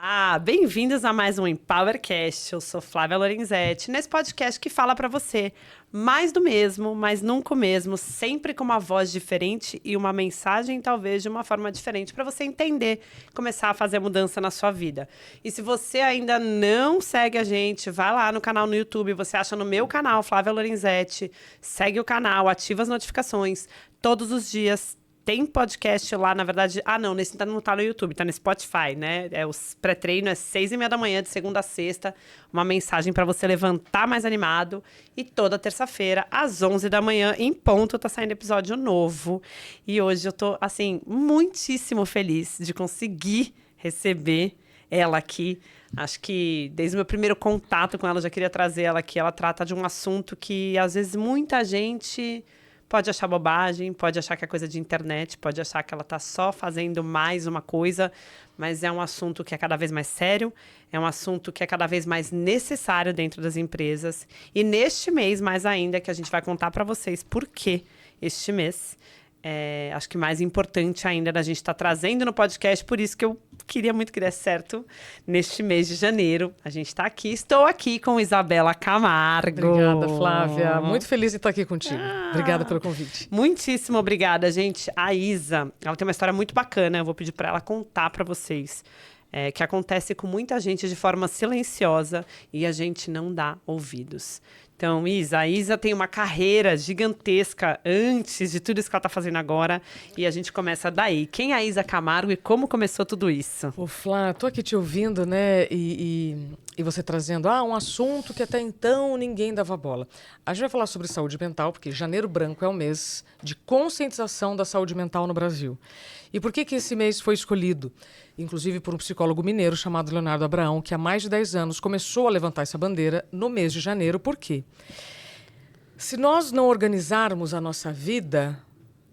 Olá, bem-vindos a mais um Empowercast. Eu sou Flávia Lorenzetti, nesse podcast que fala pra você mais do mesmo, mas nunca o mesmo, sempre com uma voz diferente e uma mensagem talvez de uma forma diferente pra você entender, começar a fazer mudança na sua vida. E se você ainda não segue a gente, vai lá no canal no YouTube, você acha no meu canal, Flávia Lorenzetti, segue o canal, ativa as notificações, todos os dias. Tem podcast lá, na verdade... Ah, não, nesse não tá no YouTube, tá no Spotify, né? O pré-treino é 6h30 da manhã, de segunda a sexta. Uma mensagem pra você levantar mais animado. E toda terça-feira, às 11 da manhã, em ponto, tá saindo episódio novo. E hoje eu tô, assim, muitíssimo feliz de conseguir receber ela aqui. Acho que desde o meu primeiro contato com ela, eu já queria trazer ela aqui. Ela trata de um assunto que, às vezes, muita gente... pode achar bobagem, pode achar que é coisa de internet, pode achar que ela está só fazendo mais uma coisa, mas é um assunto que é cada vez mais sério, é um assunto que é cada vez mais necessário dentro das empresas. E neste mês, mais ainda, que a gente vai contar para vocês por que este mês. Acho que mais importante ainda da gente estar trazendo no podcast, por isso que eu queria muito que desse certo neste mês de janeiro. A gente está aqui, estou aqui com Isabela Camargo. Obrigada, Flávia. Muito feliz de estar aqui contigo. Obrigada pelo convite. Muitíssimo obrigada, gente. A Isa, ela tem uma história muito bacana, eu vou pedir para ela contar para vocês. Que acontece com muita gente de forma silenciosa e a gente não dá ouvidos. Então, a Isa tem uma carreira gigantesca antes de tudo isso que ela está fazendo agora. E a gente começa daí. Quem é a Isa Camargo e como começou tudo isso? Ô, Flá, tô aqui te ouvindo, né? E você trazendo um assunto que até então ninguém dava bola. A gente vai falar sobre saúde mental, porque Janeiro Branco é o mês de conscientização da saúde mental no Brasil. E por que esse mês foi escolhido? Inclusive por um psicólogo mineiro chamado Leonardo Abraão, que há mais de 10 anos começou a levantar essa bandeira no mês de janeiro. Por quê? Se nós não organizarmos a nossa vida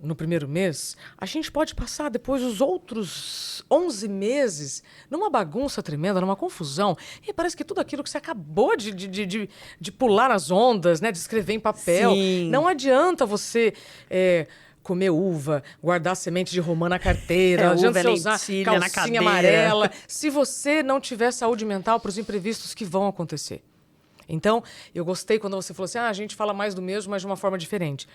no primeiro mês, a gente pode passar depois os outros 11 meses numa bagunça tremenda, numa confusão. E parece que tudo aquilo que você acabou de pular nas ondas, né, de escrever em papel. Sim. Não adianta você... comer uva, guardar semente de romã na carteira, não adianta você usar calcinha amarela, se você não tiver saúde mental para os imprevistos que vão acontecer. Então, eu gostei quando você falou assim, a gente fala mais do mesmo, mas de uma forma diferente.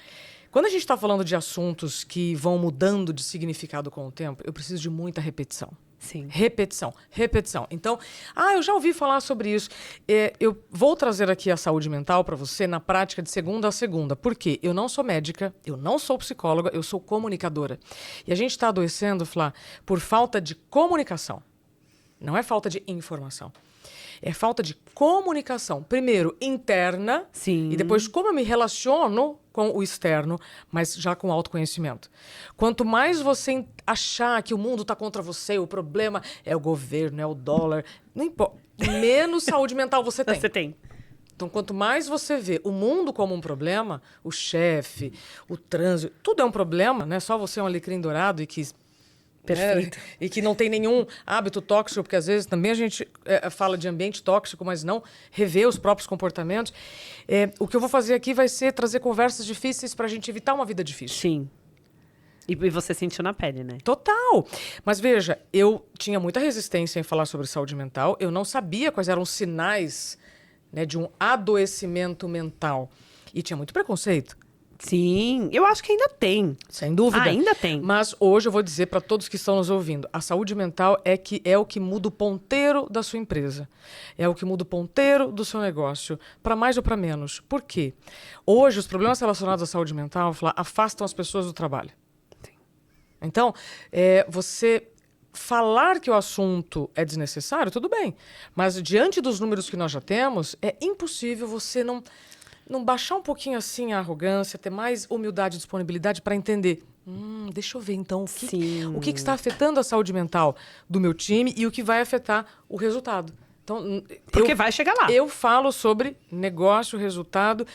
Quando a gente está falando de assuntos que vão mudando de significado com o tempo, eu preciso de muita repetição. Sim. Repetição, repetição. Então, eu já ouvi falar sobre isso. Eu vou trazer aqui a saúde mental para você na prática de segunda a segunda. Por quê? Eu não sou médica, eu não sou psicóloga, eu sou comunicadora. E a gente está adoecendo, Flá, por falta de comunicação. Não é falta de informação. É falta de comunicação. Primeiro, interna. Sim. E depois, como eu me relaciono com o externo, mas já com autoconhecimento. Quanto mais você achar que o mundo está contra você, o problema é o governo, é o dólar, não importa, menos saúde mental você tem. Você tem. Então, quanto mais você vê o mundo como um problema, o chefe, o trânsito, tudo é um problema, não é só você um alecrim dourado e que... Perfeito. E que não tem nenhum hábito tóxico, porque às vezes também a gente fala de ambiente tóxico, mas não revê os próprios comportamentos. O que eu vou fazer aqui vai ser trazer conversas difíceis para a gente evitar uma vida difícil. Sim. E você sentiu na pele, né? Total! Mas veja, eu tinha muita resistência em falar sobre saúde mental, eu não sabia quais eram os sinais, né, de um adoecimento mental. E tinha muito preconceito. Sim, eu acho que ainda tem. Sem dúvida. Ainda tem. Mas hoje eu vou dizer para todos que estão nos ouvindo, a saúde mental é o que muda o ponteiro da sua empresa. É o que muda o ponteiro do seu negócio, para mais ou para menos. Por quê? Hoje, os problemas relacionados à saúde mental, afastam as pessoas do trabalho. Sim. Então, você falar que o assunto é desnecessário, tudo bem. Mas diante dos números que nós já temos, é impossível você não baixar um pouquinho assim a arrogância, ter mais humildade e disponibilidade para entender. Deixa eu ver então o que está afetando a saúde mental do meu time e o que vai afetar o resultado. Então, porque vai chegar lá. Eu falo sobre negócio, resultado,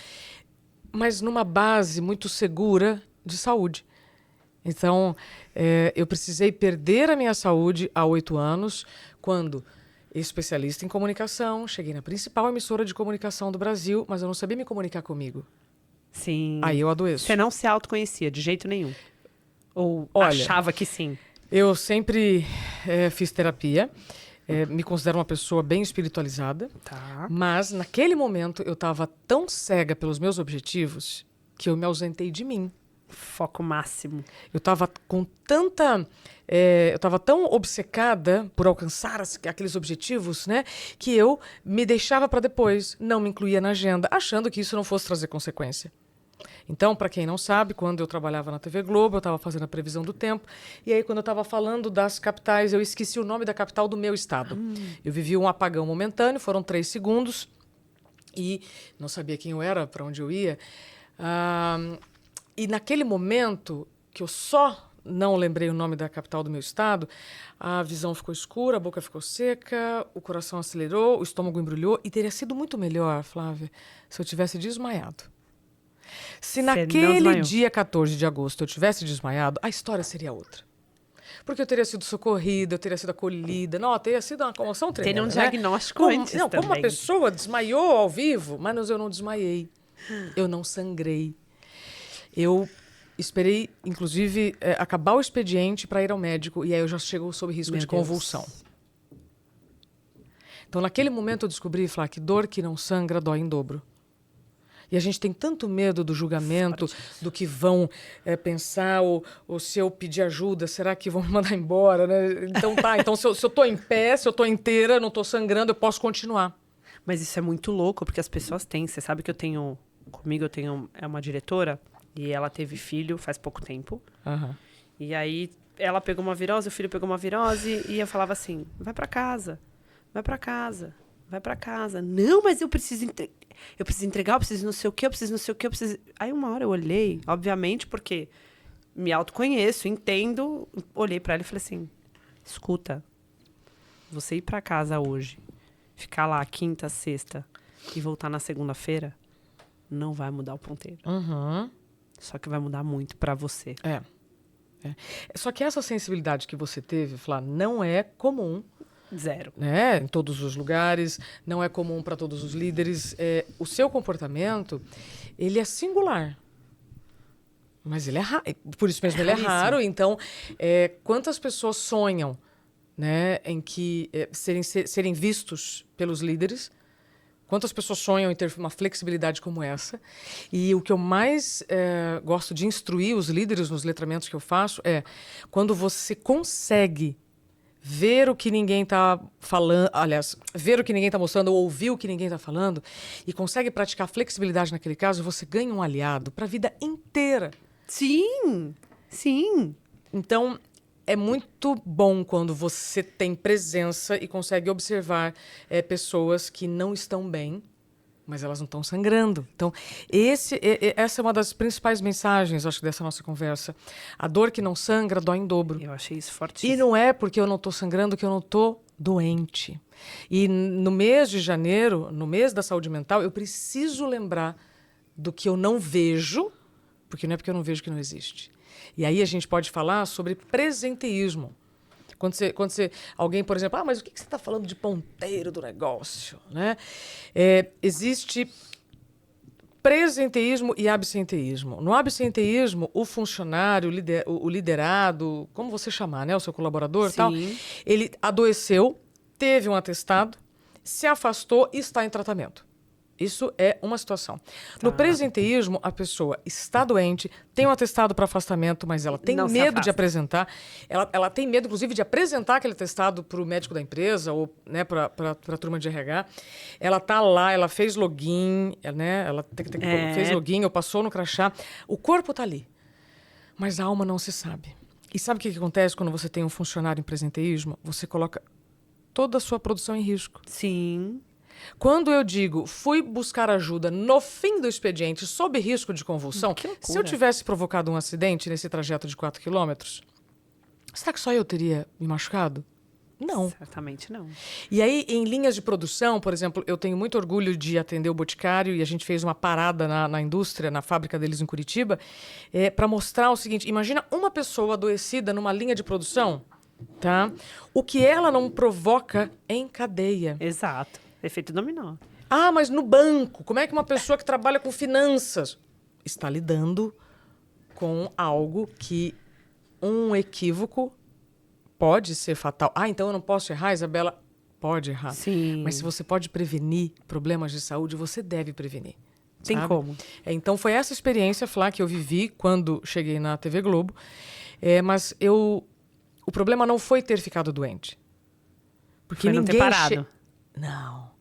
mas numa base muito segura de saúde. Então, eu precisei perder a minha saúde há 8 anos, quando... especialista em comunicação, cheguei na principal emissora de comunicação do Brasil, mas eu não sabia me comunicar comigo. Sim. Aí eu adoeço. Você não se autoconhecia de jeito nenhum? Ou Olha, achava que sim? Eu sempre fiz terapia. Me considero uma pessoa bem espiritualizada. Tá. Mas, naquele momento, eu estava tão cega pelos meus objetivos que eu me ausentei de mim. Foco máximo. Eu estava com tanta... eu estava tão obcecada por alcançar aqueles objetivos, né? Que eu me deixava para depois, não me incluía na agenda, achando que isso não fosse trazer consequência. Então, para quem não sabe, quando eu trabalhava na TV Globo, eu estava fazendo a previsão do tempo. E aí, quando eu estava falando das capitais, eu esqueci o nome da capital do meu estado. Eu vivi um apagão momentâneo, foram 3 segundos. E não sabia quem eu era, para onde eu ia. E naquele momento, que eu só não lembrei o nome da capital do meu estado, a visão ficou escura, a boca ficou seca, o coração acelerou, o estômago embrulhou. E teria sido muito melhor, Flávia, se eu tivesse desmaiado. Se naquele dia 14 de agosto eu tivesse desmaiado, a história seria outra. Porque eu teria sido socorrida, eu teria sido acolhida. Não, teria sido uma comoção tremenda. Teria um diagnóstico antes não, também. como uma pessoa desmaiou ao vivo, mas eu não desmaiei. Eu não sangrei. Eu esperei, inclusive, acabar o expediente para ir ao médico. E aí eu já chego sob risco de convulsão. Então, naquele momento, eu descobri, Flá, que dor que não sangra dói em dobro. E a gente tem tanto medo do julgamento, do que vão pensar, ou se eu pedir ajuda, será que vão me mandar embora? Né? Então então se eu estou em pé, se eu estou inteira, não estou sangrando, eu posso continuar. Mas isso é muito louco, porque as pessoas têm. Você sabe que comigo eu tenho uma diretora, e ela teve filho faz pouco tempo. Uhum. E aí ela pegou uma virose, o filho pegou uma virose, e eu falava assim, vai para casa, vai para casa. Vai pra casa. Não, mas eu preciso entregar, eu preciso não sei o quê, eu preciso não sei o quê, eu preciso... Aí uma hora eu olhei, obviamente, porque me autoconheço, entendo, olhei pra ela e falei assim, escuta, você ir pra casa hoje, ficar lá quinta, sexta e voltar na segunda-feira, não vai mudar o ponteiro. Uhum. Só que vai mudar muito pra você. Só que essa sensibilidade que você teve, Flá, não é comum. Zero. Né? Em todos os lugares, não é comum para todos os líderes. O seu comportamento, ele é singular. Mas ele é raro. Por isso mesmo, ele é raro. Então, quantas pessoas sonham, né, em que serem vistos pelos líderes? Quantas pessoas sonham em ter uma flexibilidade como essa? E o que eu mais gosto de instruir os líderes nos letramentos que eu faço é quando você consegue ver o que ninguém está falando, aliás, ver o que ninguém está mostrando ou ouvir o que ninguém está falando e consegue praticar flexibilidade naquele caso, você ganha um aliado para a vida inteira. Sim, sim. Então, é muito bom quando você tem presença e consegue observar pessoas que não estão bem, mas elas não estão sangrando. Então, essa é uma das principais mensagens, acho, dessa nossa conversa. A dor que não sangra dói em dobro. Eu achei isso fortíssimo. E não é porque eu não estou sangrando que eu não estou doente. E no mês de janeiro, no mês da saúde mental, eu preciso lembrar do que eu não vejo, porque não é porque eu não vejo que não existe. E aí a gente pode falar sobre presenteísmo. Quando alguém, por exemplo, mas o que você está falando de ponteiro do negócio? Né? Existe presenteísmo e absenteísmo. No absenteísmo, o funcionário, o liderado, como você chamar, né? O seu colaborador, tal, ele adoeceu, teve um atestado, se afastou e está em tratamento. Isso é uma situação. No presenteísmo, a pessoa está doente, tem um atestado para afastamento, mas ela tem medo de apresentar. Ela tem medo, inclusive, de apresentar aquele atestado para o médico da empresa ou, né, para a turma de RH. Ela está lá, ela fez login, né? Ela fez login, ou passou no crachá. O corpo está ali, mas a alma não se sabe. E sabe o que acontece quando você tem um funcionário em presenteísmo? Você coloca toda a sua produção em risco. Sim. Quando eu digo, fui buscar ajuda no fim do expediente, sob risco de convulsão, se eu tivesse provocado um acidente nesse trajeto de 4 quilômetros, será que só eu teria me machucado? Não. Certamente não. E aí, em linhas de produção, por exemplo, eu tenho muito orgulho de atender o Boticário e a gente fez uma parada na indústria, na fábrica deles em Curitiba, para mostrar o seguinte, imagina uma pessoa adoecida numa linha de produção, tá? O que ela não provoca em cadeia. Exato. Efeito dominó. Mas no banco, como é que uma pessoa que trabalha com finanças... está lidando com algo que um equívoco pode ser fatal. Ah, então eu não posso errar, Isabela? Pode errar. Sim. Mas se você pode prevenir problemas de saúde, você deve prevenir. Tem sabe? como. Então foi essa experiência, Flá, que eu vivi quando cheguei na TV Globo. Mas o problema não foi ter ficado doente. Porque Foi não ninguém ter parado. Não.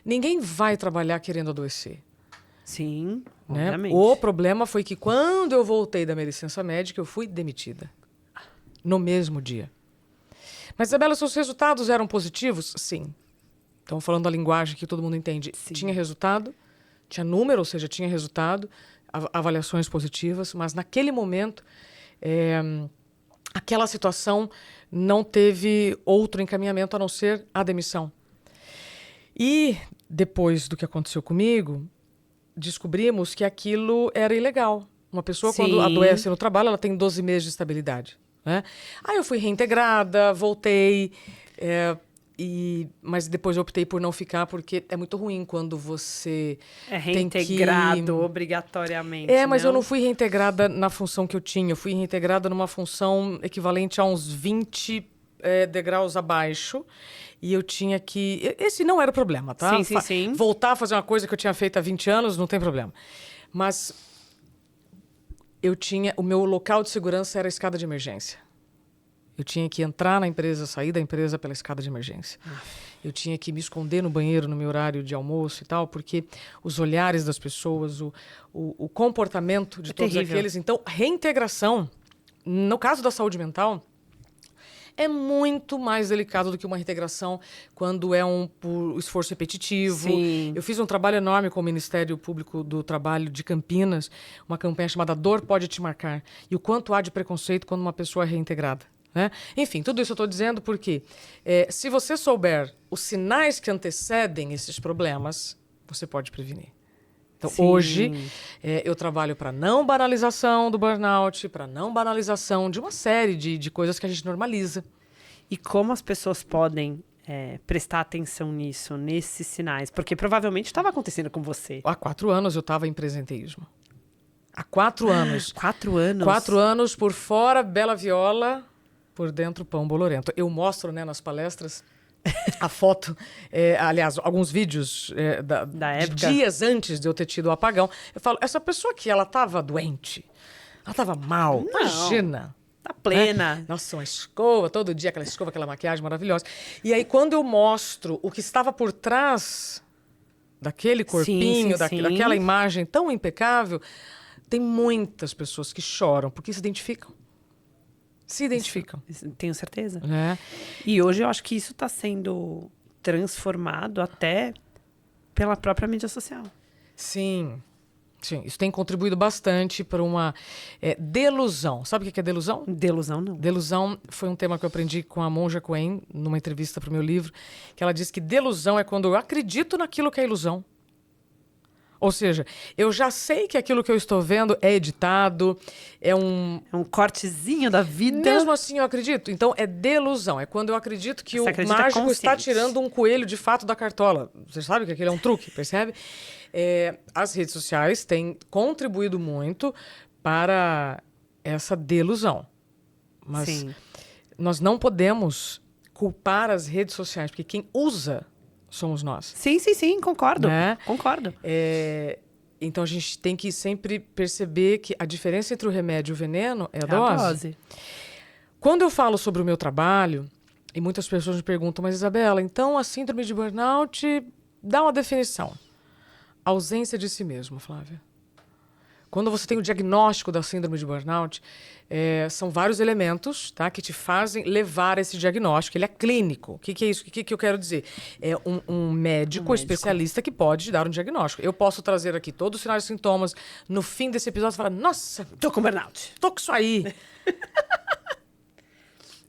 Ninguém vai trabalhar querendo adoecer. Sim, Né? obviamente. O problema foi que quando eu voltei da minha licença médica, eu fui demitida. No mesmo dia. Mas, Isabela, seus resultados eram positivos? Sim. Então, falando a linguagem que todo mundo entende. Sim. Tinha resultado, tinha número, ou seja, tinha resultado, avaliações positivas, mas naquele momento, aquela situação não teve outro encaminhamento a não ser a demissão. E, depois do que aconteceu comigo, descobrimos que aquilo era ilegal. Uma pessoa, Sim. quando adoece no trabalho, ela tem 12 meses de estabilidade. Né? Aí eu fui reintegrada, voltei, mas depois eu optei por não ficar, porque é muito ruim quando você reintegrado obrigatoriamente. Mas eu não fui reintegrada na função que eu tinha, eu fui reintegrada numa função equivalente a uns 20 degraus abaixo, e eu tinha que... Esse não era o problema, tá? Sim. Voltar a fazer uma coisa que eu tinha feito há 20 anos, não tem problema. Mas... o meu local de segurança era a escada de emergência. Eu tinha que entrar na empresa, sair da empresa pela escada de emergência. Eu tinha que me esconder no banheiro no meu horário de almoço e tal, porque os olhares das pessoas, o comportamento de todos terrível. aqueles. Então, reintegração, no caso da saúde mental, é muito mais delicado do que uma reintegração quando é por esforço repetitivo. Sim. Eu fiz um trabalho enorme com o Ministério Público do Trabalho de Campinas, uma campanha chamada Dor Pode Te Marcar, e o quanto há de preconceito quando uma pessoa é reintegrada. Né? Enfim, tudo isso eu estou dizendo porque se você souber os sinais que antecedem esses problemas, você pode prevenir. Então, Sim. hoje, eu trabalho para não banalização do burnout, para não banalização de uma série de coisas que a gente normaliza. E como as pessoas podem prestar atenção nisso, nesses sinais? Porque provavelmente estava acontecendo com você. Há 4 anos eu estava em presenteísmo. Há 4 anos. 4 anos? 4 anos, por fora, bela viola, por dentro, pão bolorento. Eu mostro, né, nas palestras... a foto, aliás, alguns vídeos da época, de dias antes de eu ter tido o apagão. Eu falo, essa pessoa aqui, ela estava doente, ela estava mal, Não, imagina. tá plena. Né? Nossa, uma escova, todo dia aquela escova, aquela maquiagem maravilhosa. E aí, quando eu mostro o que estava por trás daquele corpinho, sim. daquela imagem tão impecável, tem muitas pessoas que choram porque se identificam. Se identificam. Tenho certeza. Né? E hoje eu acho que isso está sendo transformado até pela própria mídia social. Sim, isso tem contribuído bastante para uma delusão. Sabe o que é delusão? Delusão, não. Delusão foi um tema que eu aprendi com a Monja Coen, numa entrevista para o meu livro, que ela disse que delusão é quando eu acredito naquilo que é ilusão. Ou seja, eu já sei que aquilo que eu estou vendo é editado, é um cortezinho da vida. Mesmo assim eu acredito. Então é delusão. É quando eu acredito que Você o mágico consciente. está tirando um coelho de fato da cartola. Você sabe que aquele é um truque, percebe? As redes sociais têm contribuído muito para essa delusão. Mas Sim. nós não podemos culpar as redes sociais, porque quem usa somos nós. Sim, concordo. Né? Concordo. Então a gente tem que sempre perceber que a diferença entre o remédio e o veneno é a dose. Quando eu falo sobre o meu trabalho, e muitas pessoas me perguntam, mas Isabela, então a síndrome de burnout dá uma definição. Ausência de si mesmo, Flávia. Quando você tem o diagnóstico da síndrome de burnout, são vários elementos, tá, que te fazem levar esse diagnóstico. Ele é clínico. O que é isso? O que eu quero dizer? É um médico especialista que pode dar um diagnóstico. Eu posso trazer aqui todos os sinais e sintomas. No fim desse episódio, você fala, nossa, tô com burnout. Tô com isso aí.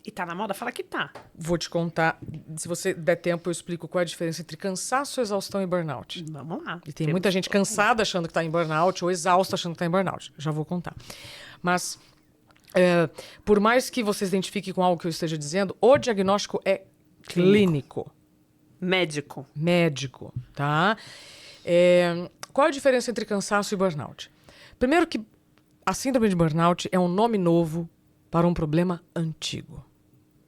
E tá na moda? Fala que tá. Vou te contar. Se você der tempo, eu explico qual é a diferença entre cansaço, exaustão e burnout. Vamos lá. E tem muita gente cansada achando que está em burnout ou exausta achando que está em burnout. Já vou contar. Mas, por mais que você se identifique com algo que eu esteja dizendo, o diagnóstico é clínico. Médico, tá? Qual é a diferença entre cansaço e burnout? Primeiro que a síndrome de burnout é um nome novo para um problema antigo.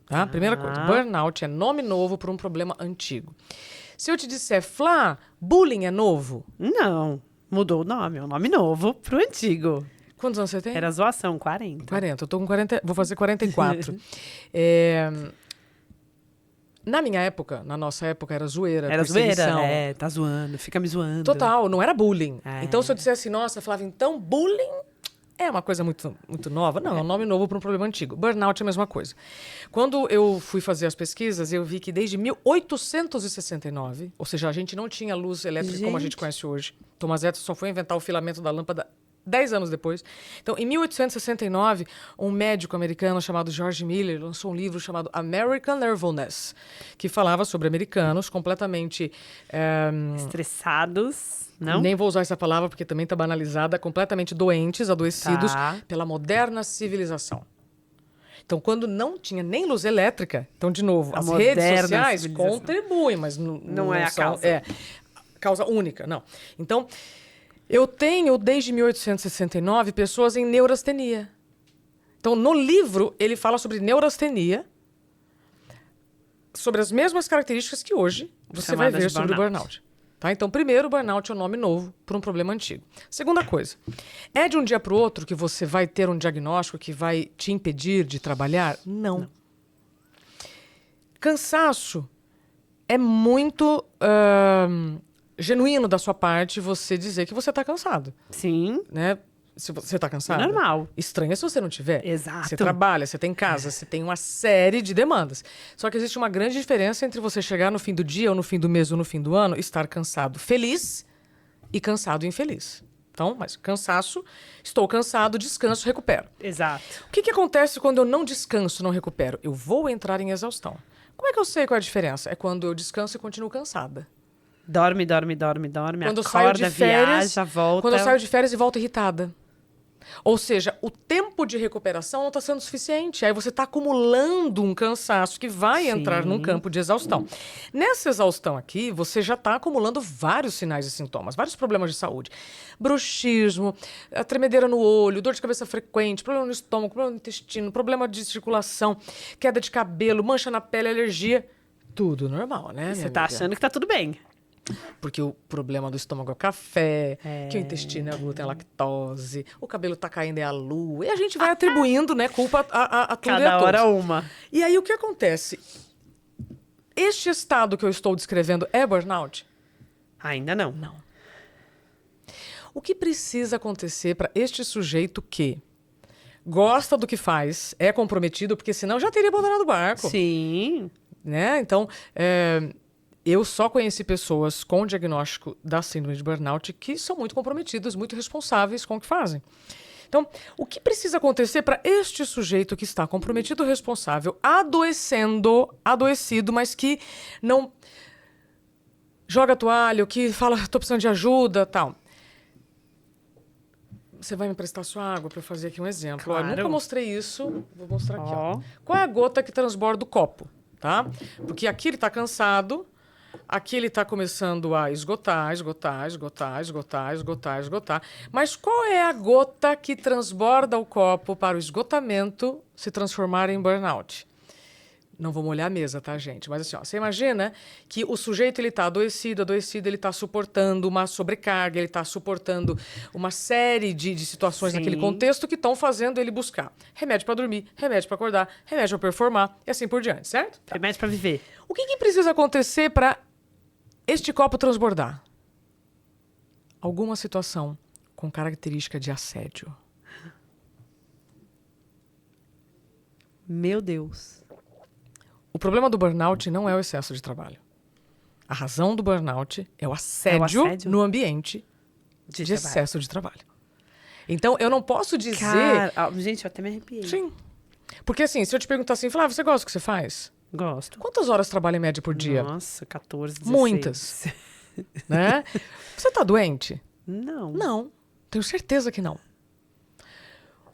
Tá? Primeira coisa, burnout é nome novo para um problema antigo. Se eu te disser, Flá, bullying é novo? Não, mudou o nome. É um nome novo pro antigo. Quantos anos você tem? Era zoação, 40. 40, eu tô com 40, vou fazer 44. Na minha época, na nossa época, era zoeira, Era zoeira? perseguição. Tá zoando, fica me zoando. Total, não era bullying. É. Então, se eu dissesse, nossa, Flávia, então bullying é uma coisa muito, muito nova? Não, é um nome novo para um problema antigo. Burnout é a mesma coisa. Quando eu fui fazer as pesquisas, eu vi que desde 1869, ou seja, a gente não tinha luz elétrica como a gente conhece hoje. Thomas Edison só foi inventar o filamento da lâmpada 10 anos depois. Então, em 1869, um médico americano chamado George Miller lançou um livro chamado American Nervousness, que falava sobre americanos completamente... Estressados, não? Nem vou usar essa palavra porque também está banalizada, completamente doentes, adoecidos pela moderna civilização. Então, quando não tinha nem luz elétrica, então, de novo, as redes sociais contribuem, mas não é a são, causa. É causa única, não. Então, eu tenho, desde 1869, pessoas em neurastenia. Então, no livro, ele fala sobre neurastenia, sobre as mesmas características que hoje você vai ver sobre o burnout. Tá? Então, primeiro, o burnout é um nome novo para um problema antigo. Segunda coisa, é de um dia para o outro que você vai ter um diagnóstico que vai te impedir de trabalhar? Não. Cansaço é muito genuíno da sua parte você dizer que você está cansado. Sim. Né? Se você está cansado. Normal. Estranho se você não tiver. Exato. Você trabalha, você tem casa, você tem uma série de demandas. Só que existe uma grande diferença entre você chegar no fim do dia, ou no fim do mês, ou no fim do ano, estar cansado feliz e cansado infeliz. Então, mas cansaço, estou cansado, descanso, recupero. Exato. O que acontece quando eu não descanso, não recupero? Eu vou entrar em exaustão. Como é que eu sei qual é a diferença? É quando eu descanso e continuo cansada. Dorme, quando acorda, viaja, volta. Quando eu saio de férias e volto irritada. Ou seja, o tempo de recuperação não está sendo suficiente. Aí você está acumulando um cansaço que vai entrar num campo de exaustão. Nessa exaustão aqui, você já está acumulando vários sinais e sintomas, vários problemas de saúde. Bruxismo, a tremedeira no olho, dor de cabeça frequente, problema no estômago, problema no intestino, problema de circulação, queda de cabelo, mancha na pele, alergia. Tudo normal, né? Você está achando que está tudo bem. Porque o problema do estômago é o café, que o intestino é a glúten, a lactose, o cabelo tá caindo é a lua. E a gente vai atribuindo, né, culpa a tudo e a Cada todos. hora uma. E aí o que acontece? Este estado que eu estou descrevendo é burnout? Ainda não. Não. O que precisa acontecer para este sujeito que gosta do que faz, é comprometido, porque senão já teria abandonado o barco. Sim. Né? Então, eu só conheci pessoas com diagnóstico da síndrome de burnout que são muito comprometidas, muito responsáveis com o que fazem. Então, o que precisa acontecer para este sujeito que está comprometido, responsável, adoecido, mas que não joga a toalha, que fala, estou precisando de ajuda, tal. Você vai me prestar sua água para eu fazer aqui um exemplo. Claro. Eu nunca mostrei isso, vou mostrar aqui. Ó. Qual é a gota que transborda o copo? Tá? Porque aqui ele está cansado, aqui ele está começando a esgotar. Mas qual é a gota que transborda o copo para o esgotamento se transformar em burnout? Não vou molhar a mesa, tá, gente? Mas assim, ó, você imagina que o sujeito ele está adoecido, ele está suportando uma sobrecarga, ele está suportando uma série de situações naquele contexto que estão fazendo ele buscar remédio para dormir, remédio para acordar, remédio para performar e assim por diante, certo? Tá. Remédio para viver. O que precisa acontecer para este copo transbordar? Alguma situação com característica de assédio. Meu Deus. O problema do burnout não é o excesso de trabalho. A razão do burnout é o assédio, no ambiente de excesso de trabalho. Então, eu não posso dizer... Gente, eu até me arrepiei. Sim. Porque assim, se eu te perguntar assim, Flávia, você gosta do que você faz? Gosto. Quantas horas trabalha em média por dia? Nossa, 14, 16. Muitas. Né? Você tá doente? Não. Não. Tenho certeza que não.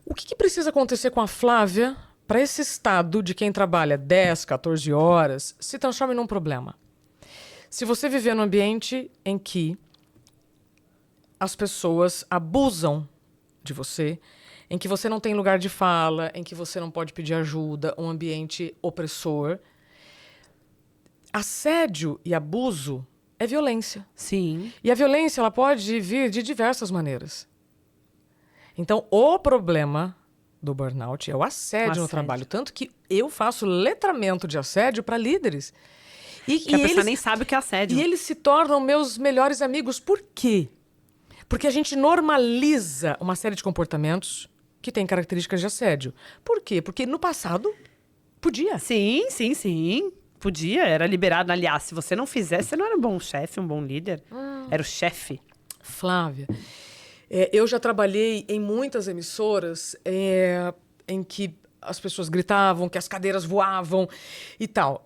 O que precisa acontecer com a Flávia para esse estado de quem trabalha 10, 14 horas se transforme num problema? Se você viver num ambiente em que as pessoas abusam de você, em que você não tem lugar de fala, em que você não pode pedir ajuda, um ambiente opressor. Assédio e abuso é violência. Sim. E a violência ela pode vir de diversas maneiras. Então, o problema do burnout é o assédio no trabalho. Tanto que eu faço letramento de assédio para líderes. Que a pessoa nem sabe o que é assédio. E eles se tornam meus melhores amigos. Por quê? Porque a gente normaliza uma série de comportamentos que têm características de assédio. Por quê? Porque no passado podia. Sim. Podia, era liberado. Aliás, se você não fizesse, você não era um bom chefe, um bom líder. Era o chefe. Flávia, eu já trabalhei em muitas emissoras em que as pessoas gritavam, que as cadeiras voavam e tal.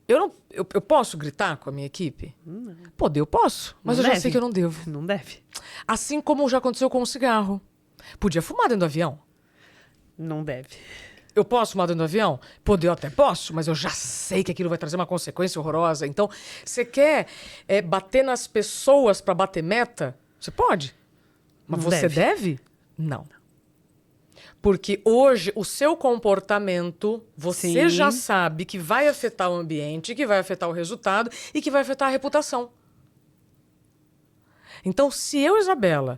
Eu posso gritar com a minha equipe? Não. Poder, eu posso, mas Não eu já deve. sei que eu não devo. Não deve. Assim como já aconteceu com o cigarro. Podia fumar dentro do avião? Não deve. Eu posso fumar dentro do avião? Poder, eu até posso, mas eu já sei que aquilo vai trazer uma consequência horrorosa. Então, você quer bater nas pessoas para bater meta? Você pode. Mas Não você deve? Não. Porque hoje o seu comportamento, você Sim. já sabe que vai afetar o ambiente, que vai afetar o resultado e que vai afetar a reputação. Então, se eu, Isabela,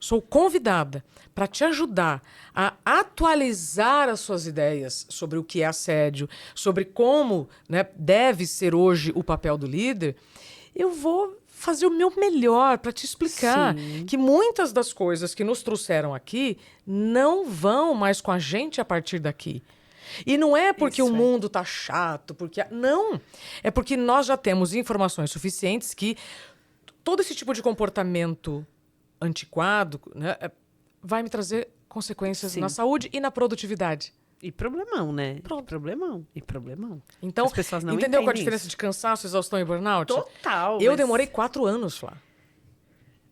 sou convidada para te ajudar a atualizar as suas ideias sobre o que é assédio, sobre como, né, deve ser hoje o papel do líder, eu vou fazer o meu melhor para te explicar que muitas das coisas que nos trouxeram aqui não vão mais com a gente a partir daqui. E não é porque o mundo tá chato, não. É porque nós já temos informações suficientes que todo esse tipo de comportamento antiquado, né, vai me trazer consequências na saúde e na produtividade. E problemão, né? Pronto. E problemão. Então, as pessoas não entendeu qual a entendem diferença isso. de cansaço, exaustão e burnout? Total. Eu mas- demorei 4 anos, Flá.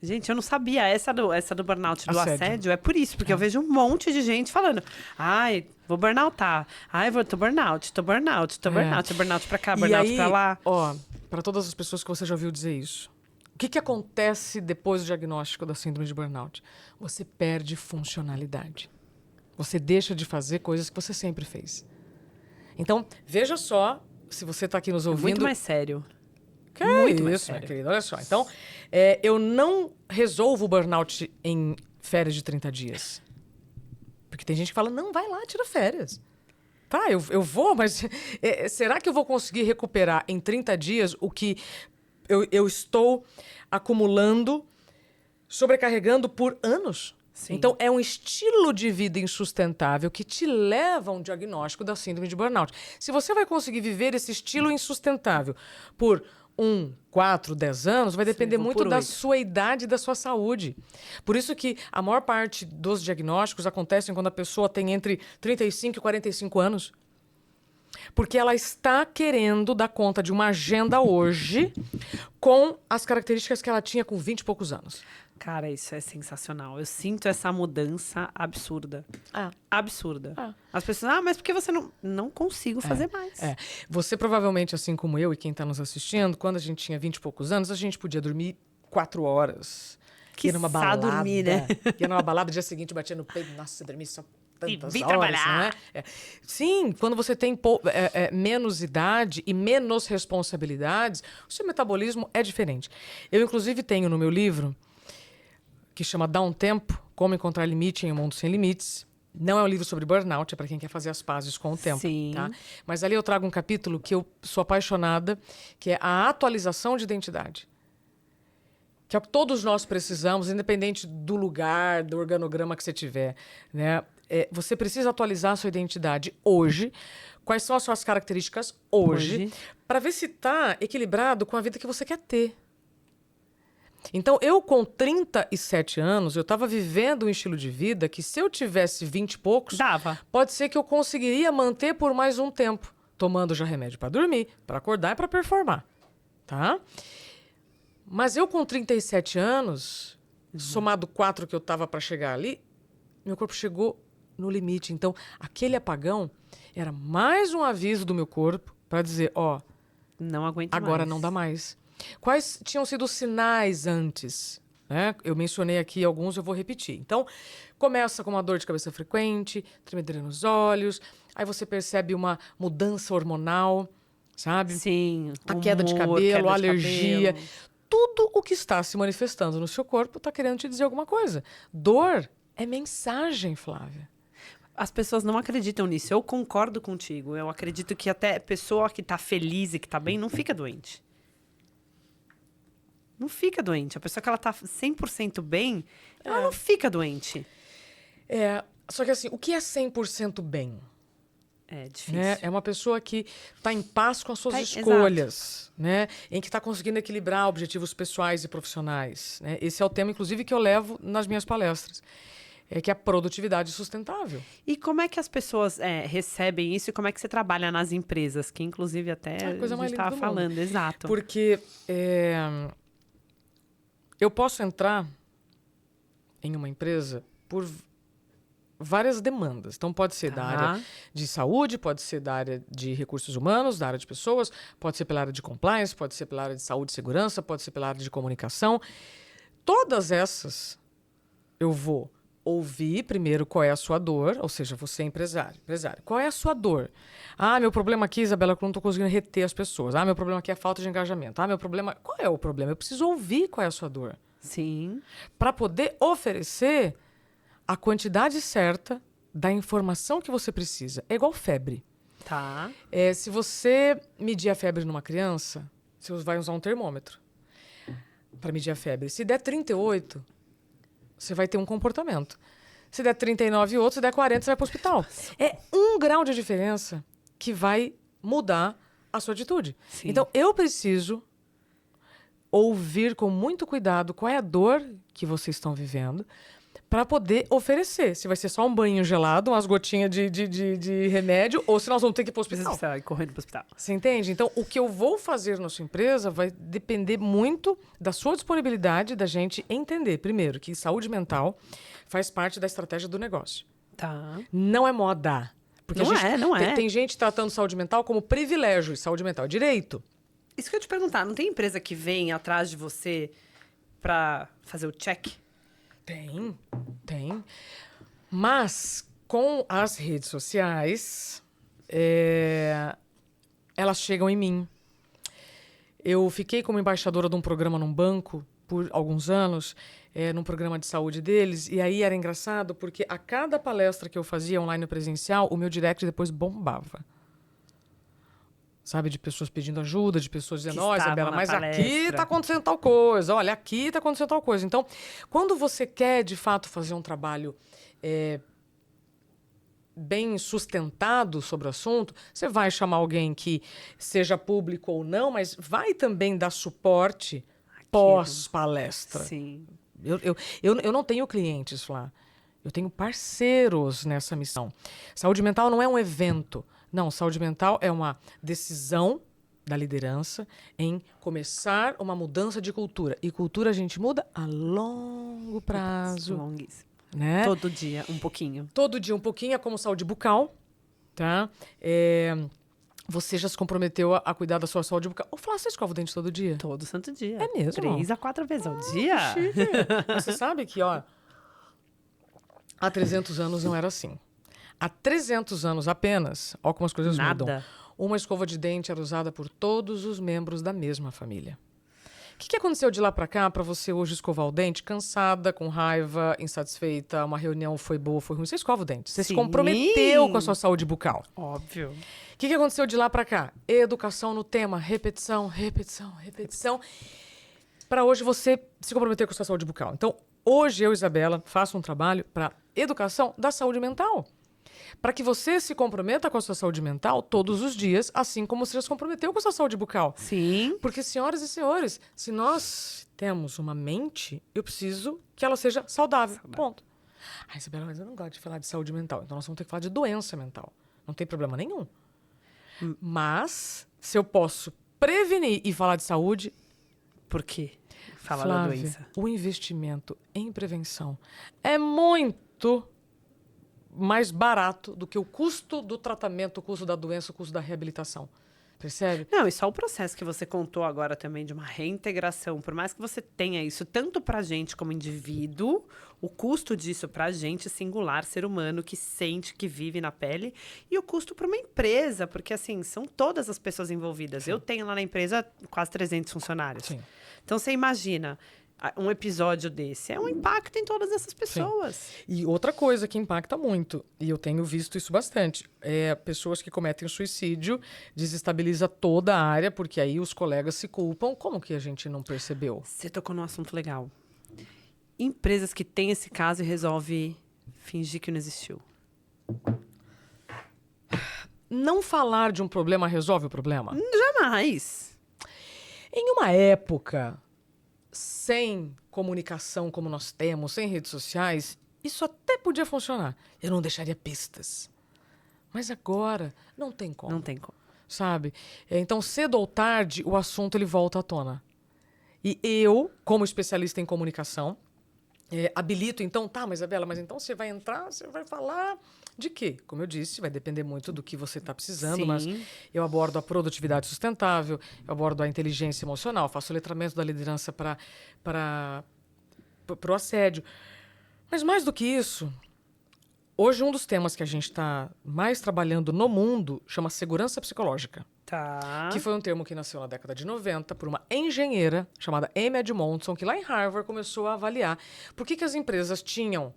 Gente, eu não sabia. Essa do burnout, do Assédio. assédio, é por isso. Porque eu vejo um monte de gente falando. Ai, vou burnoutar. Ai, tô burnout. Burnout pra cá, E burnout aí, pra lá. ó, para todas as pessoas que você já ouviu dizer isso, o que acontece depois do diagnóstico da síndrome de burnout? Você perde funcionalidade. Você deixa de fazer coisas que você sempre fez. Então, veja só, se você está aqui nos ouvindo... Muito mais sério. Que muito mais isso, minha sério. querida, olha só. Então, eu não resolvo o burnout em férias de 30 dias. Porque tem gente que fala, não, vai lá, tira férias. Tá, eu vou, mas será que eu vou conseguir recuperar em 30 dias o que eu estou acumulando, sobrecarregando por anos? Sim. Então, é um estilo de vida insustentável que te leva a um diagnóstico da síndrome de burnout. Se você vai conseguir viver esse estilo insustentável por 1, 4, 10 anos, vai depender vou muito por da 8. sua idade e da sua saúde. Por isso que a maior parte dos diagnósticos acontecem quando a pessoa tem entre 35 e 45 anos. Porque ela está querendo dar conta de uma agenda hoje com as características que ela tinha com 20 e poucos anos. Cara, isso é sensacional. Eu sinto essa mudança absurda. Absurda. As pessoas, mas por que você não consigo fazer mais? Você provavelmente, assim como eu e quem está nos assistindo, quando a gente tinha 20 e poucos anos, a gente podia dormir 4 horas. Ia numa Quiçá balada. dormir, né? Ia numa balada, dia seguinte batia no peito. Nossa, dormi só tantas vim horas, trabalhar. não é? Sim, quando você tem menos idade e menos responsabilidades, o seu metabolismo é diferente. Eu, inclusive, tenho no meu livro, que chama Dá um Tempo, Como Encontrar Limite em um Mundo Sem Limites. Não é um livro sobre burnout, é para quem quer fazer as pazes com o tempo. Sim. Tá? Mas ali eu trago um capítulo que eu sou apaixonada, que é a atualização de identidade. Que é o que todos nós precisamos, independente do lugar, do organograma que você tiver, né? Você precisa atualizar a sua identidade hoje. Quais são as suas características hoje. Para ver se está equilibrado com a vida que você quer ter. Então, eu com 37 anos, eu estava vivendo um estilo de vida que se eu tivesse 20 e poucos, Dava. pode ser que eu conseguiria manter por mais um tempo, tomando já remédio para dormir, para acordar e para performar, tá? Mas eu com 37 anos, somado 4 que eu estava para chegar ali, meu corpo chegou no limite. Então, aquele apagão era mais um aviso do meu corpo para dizer, não aguento agora mais. não dá mais. Quais tinham sido os sinais antes? né? Eu mencionei aqui alguns, eu vou repetir. Então, começa com uma dor de cabeça frequente, tremedeira nos olhos, aí você percebe uma mudança hormonal, sabe? Sim, A queda de humor, cabelo, queda de alergia. cabelo. Tudo o que está se manifestando no seu corpo está querendo te dizer alguma coisa. Dor é mensagem, Flávia. As pessoas não acreditam nisso. Eu concordo contigo. Eu acredito que até pessoa que tá feliz e que tá bem não fica doente. Não fica doente. A pessoa que ela tá 100% bem, ela não fica doente. Só que assim, o que é 100% bem? É difícil. Né? É uma pessoa que está em paz com as suas Tá, escolhas, né? Em que está conseguindo equilibrar objetivos pessoais e profissionais. Né? Esse é o tema, inclusive, que eu levo nas minhas palestras. É que é a produtividade sustentável. E como é que as pessoas recebem isso e como é que você trabalha nas empresas? Que, inclusive, até É a coisa a mais gente linda estava do falando. mundo. Exato. Porque eu posso entrar em uma empresa por várias demandas. Então, pode ser da área de saúde, pode ser da área de recursos humanos, da área de pessoas, pode ser pela área de compliance, pode ser pela área de saúde e segurança, pode ser pela área de comunicação. Todas essas eu vou ouvir primeiro qual é a sua dor, ou seja, você é empresário. Qual é a sua dor? Ah, meu problema aqui, Isabela, é que eu não estou conseguindo reter as pessoas. Ah, meu problema aqui é a falta de engajamento. Ah, meu problema... Qual é o problema? Eu preciso ouvir qual é a sua dor. Sim. Para poder oferecer a quantidade certa da informação que você precisa. É igual febre. Tá. Se você medir a febre numa criança, você vai usar um termômetro para medir a febre. Se der 38, você vai ter um comportamento. Se der 39 e outro, se der 40, você vai para o hospital. É 1 grau de diferença que vai mudar a sua atitude. Sim. Então, eu preciso ouvir com muito cuidado qual é a dor que vocês estão vivendo para poder oferecer. Se vai ser só um banho gelado, umas gotinhas de remédio, ou se nós vamos ter que ir para o hospital. Precisa ir correndo para o hospital. Você entende? Então, o que eu vou fazer na sua empresa vai depender muito da sua disponibilidade da gente entender, primeiro, que saúde mental faz parte da estratégia do negócio. Tá. Não é moda. Porque Não é. Tem gente tratando saúde mental como privilégio e saúde mental é direito. Isso que eu ia te perguntar, não tem empresa que vem atrás de você pra fazer o check? Tem. Mas, com as redes sociais, elas chegam em mim. Eu fiquei como embaixadora de um programa num banco por alguns anos, num programa de saúde deles, e aí era engraçado porque a cada palestra que eu fazia online ou presencial, o meu direct depois bombava. Sabe, de pessoas pedindo ajuda, de pessoas dizendo, ó, Isabela, mas aqui tá acontecendo tal coisa, olha, aqui tá acontecendo tal coisa. Então, quando você quer, de fato, fazer um trabalho bem sustentado sobre o assunto, você vai chamar alguém que seja público ou não, mas vai também dar suporte pós-palestra. Sim. Eu não tenho clientes lá. Eu tenho parceiros nessa missão. Saúde mental não é um evento. Não, saúde mental é uma decisão da liderança em começar uma mudança de cultura. E cultura a gente muda a longo prazo. Longuíssimo. Né? Todo dia, um pouquinho. Todo dia um pouquinho, é como saúde bucal. Tá? Você já se comprometeu a cuidar da sua saúde bucal. Ou falar, você escova o dente todo dia? Todo santo dia. É mesmo? 3 a 4 vezes ao dia. Chique. Você sabe que, ó, há 300 anos não era assim. Há 300 anos apenas, ó como as coisas mudam. Uma escova de dente era usada por todos os membros da mesma família. O que aconteceu de lá para cá para você hoje escovar o dente cansada, com raiva, insatisfeita, uma reunião foi boa, foi ruim? Você escova o dente. Você se comprometeu com a sua saúde bucal. Óbvio. O que aconteceu de lá para cá? Educação no tema, repetição. Para hoje você se comprometer com a sua saúde bucal. Então, hoje eu, Isabela, faço um trabalho para educação da saúde mental. Para que você se comprometa com a sua saúde mental todos os dias, assim como você já se comprometeu com a sua saúde bucal. Sim. Porque, senhoras e senhores, se nós temos uma mente, eu preciso que ela seja saudável. Ponto. Ah, Isabela, mas eu não gosto de falar de saúde mental. Então nós vamos ter que falar de doença mental. Não tem problema nenhum. Mas, se eu posso prevenir e falar de saúde... Por quê? Falar Flávia, da doença. O investimento em prevenção é muito mais barato do que o custo do tratamento, o custo da doença, o custo da reabilitação. Percebe? Não, e só o processo que você contou agora também de uma reintegração, por mais que você tenha isso tanto pra gente como indivíduo, o custo disso pra gente, singular, ser humano, que sente, que vive na pele, e o custo pra uma empresa, porque assim, são todas as pessoas envolvidas. Eu tenho lá na empresa quase 300 funcionários. Sim. Então você imagina, um episódio desse é um impacto em todas essas pessoas. Sim. E outra coisa que impacta muito, e eu tenho visto isso bastante, é pessoas que cometem suicídio, desestabiliza toda a área, porque aí os colegas se culpam. Como que a gente não percebeu? Você tocou num assunto legal. Empresas que têm esse caso e resolve fingir que não existiu. Não falar de um problema resolve o problema? Jamais. Em uma época sem comunicação como nós temos, sem redes sociais, isso até podia funcionar. Eu não deixaria pistas. Mas agora não tem como. Não tem como. Sabe? Então, cedo ou tarde, o assunto ele volta à tona. E eu, como especialista em comunicação, habilito, então, tá, mas Isabela, mas então você vai entrar, você vai falar de quê? Como eu disse, vai depender muito do que você está precisando, Sim. mas eu abordo a produtividade sustentável, eu abordo a inteligência emocional, faço o letramento da liderança para o assédio. Mas mais do que isso, hoje um dos temas que a gente está mais trabalhando no mundo chama segurança psicológica. Tá. Que foi um termo que nasceu na década de 90 por uma engenheira chamada Amy Edmondson, que lá em Harvard começou a avaliar por que as empresas tinham...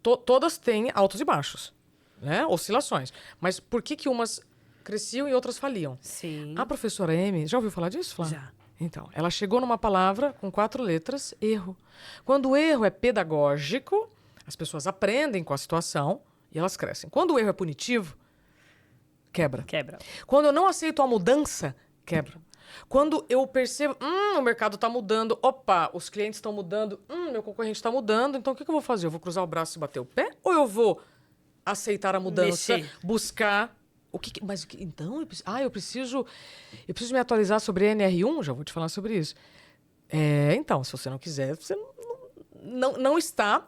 todas têm altos e baixos, né? Oscilações. Mas por que umas cresciam e outras faliam? Sim. A professora Amy, já ouviu falar disso, Flá? Já. Então, ela chegou numa palavra com 4 letras, erro. Quando o erro é pedagógico, as pessoas aprendem com a situação e elas crescem. Quando o erro é punitivo, quebra. Quebra. Quando eu não aceito a mudança, quebra. Quando eu percebo, o mercado está mudando, opa, os clientes estão mudando, meu concorrente está mudando, então o que eu vou fazer? Eu vou cruzar o braço e bater o pé? Ou eu vou aceitar a mudança, Mexer. buscar... Mas o que? Então, eu preciso me atualizar sobre NR1? Já vou te falar sobre isso. Então, se você não quiser, você não está